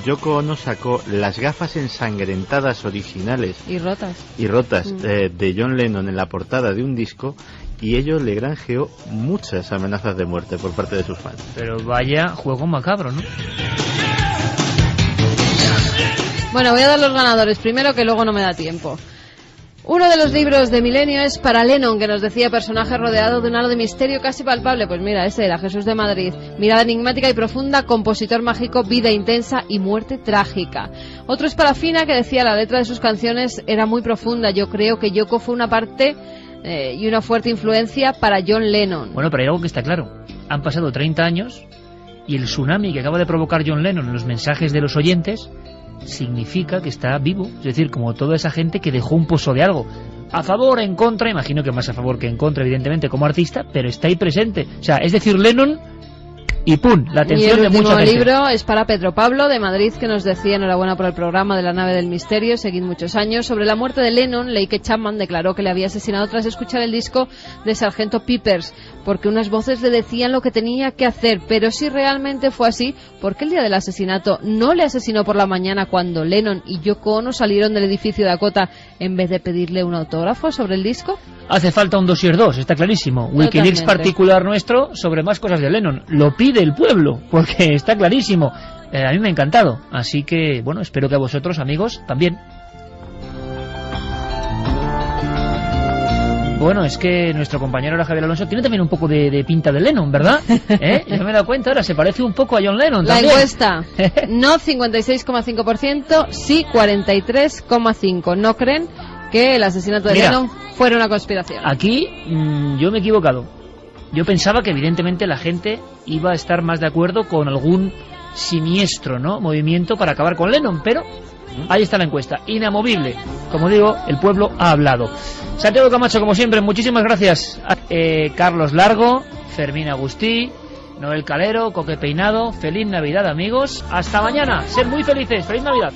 Yoko Ono sacó las gafas ensangrentadas originales y rotas de John Lennon en la portada de un disco, y ello le granjeó muchas amenazas de muerte por parte de sus fans. Pero vaya juego macabro, ¿no? Bueno, voy a dar los ganadores primero, que luego no me da tiempo. Uno de los libros de Milenio es para Lennon, que nos decía, personaje rodeado de un halo de misterio casi palpable. Pues mira, ese era Jesús de Madrid. Mirada enigmática y profunda, compositor mágico, vida intensa y muerte trágica. Otro es para Fina, que decía, la letra de sus canciones era muy profunda. Yo creo que Yoko fue una parte y una fuerte influencia para John Lennon. Bueno, pero hay algo que está claro. Han pasado 30 años y el tsunami que acaba de provocar John Lennon en los mensajes de los oyentes significa que está vivo, es decir, como toda esa gente que dejó un pozo de algo, a favor, en contra, imagino que más a favor que en contra, evidentemente, como artista, pero está ahí presente, o sea, es decir, Lennon y ¡pum!, la atención de mucha gente. Y el último libro es para Pedro Pablo de Madrid, que nos decía, enhorabuena por el programa de La nave del misterio, seguid muchos años. Sobre la muerte de Lennon, leí que Chapman declaró que le había asesinado tras escuchar el disco de Sargento Peppers, porque unas voces le decían lo que tenía que hacer. Pero si realmente fue así, ¿por qué el día del asesinato no le asesinó por la mañana cuando Lennon y Yoko Ono salieron del edificio Dakota en vez de pedirle un autógrafo sobre el disco? Hace falta un dossier 2, está clarísimo. Wikileaks particular nuestro sobre más cosas de Lennon. Lo pide el pueblo, porque está clarísimo. A mí me ha encantado. Así que, bueno, espero que a vosotros, amigos, también. Bueno, es que nuestro compañero ahora, Javier Alonso, tiene también un poco de pinta de Lennon, ¿verdad? Yo me he dado cuenta ahora, se parece un poco a John Lennon también. La encuesta, no 56,5%, sí 43,5%. ¿No creen que el asesinato de Lennon fuera una conspiración? Aquí yo me he equivocado. Yo pensaba que evidentemente la gente iba a estar más de acuerdo con algún siniestro, ¿no?, movimiento para acabar con Lennon, pero Ahí está la encuesta, inamovible. Como digo, el pueblo ha hablado. Santiago Camacho, como siempre, muchísimas gracias. Carlos Largo, Fermín Agustí, Noel Calero, Coque Peinado. Feliz Navidad, amigos. Hasta mañana. Sed muy felices. Feliz Navidad.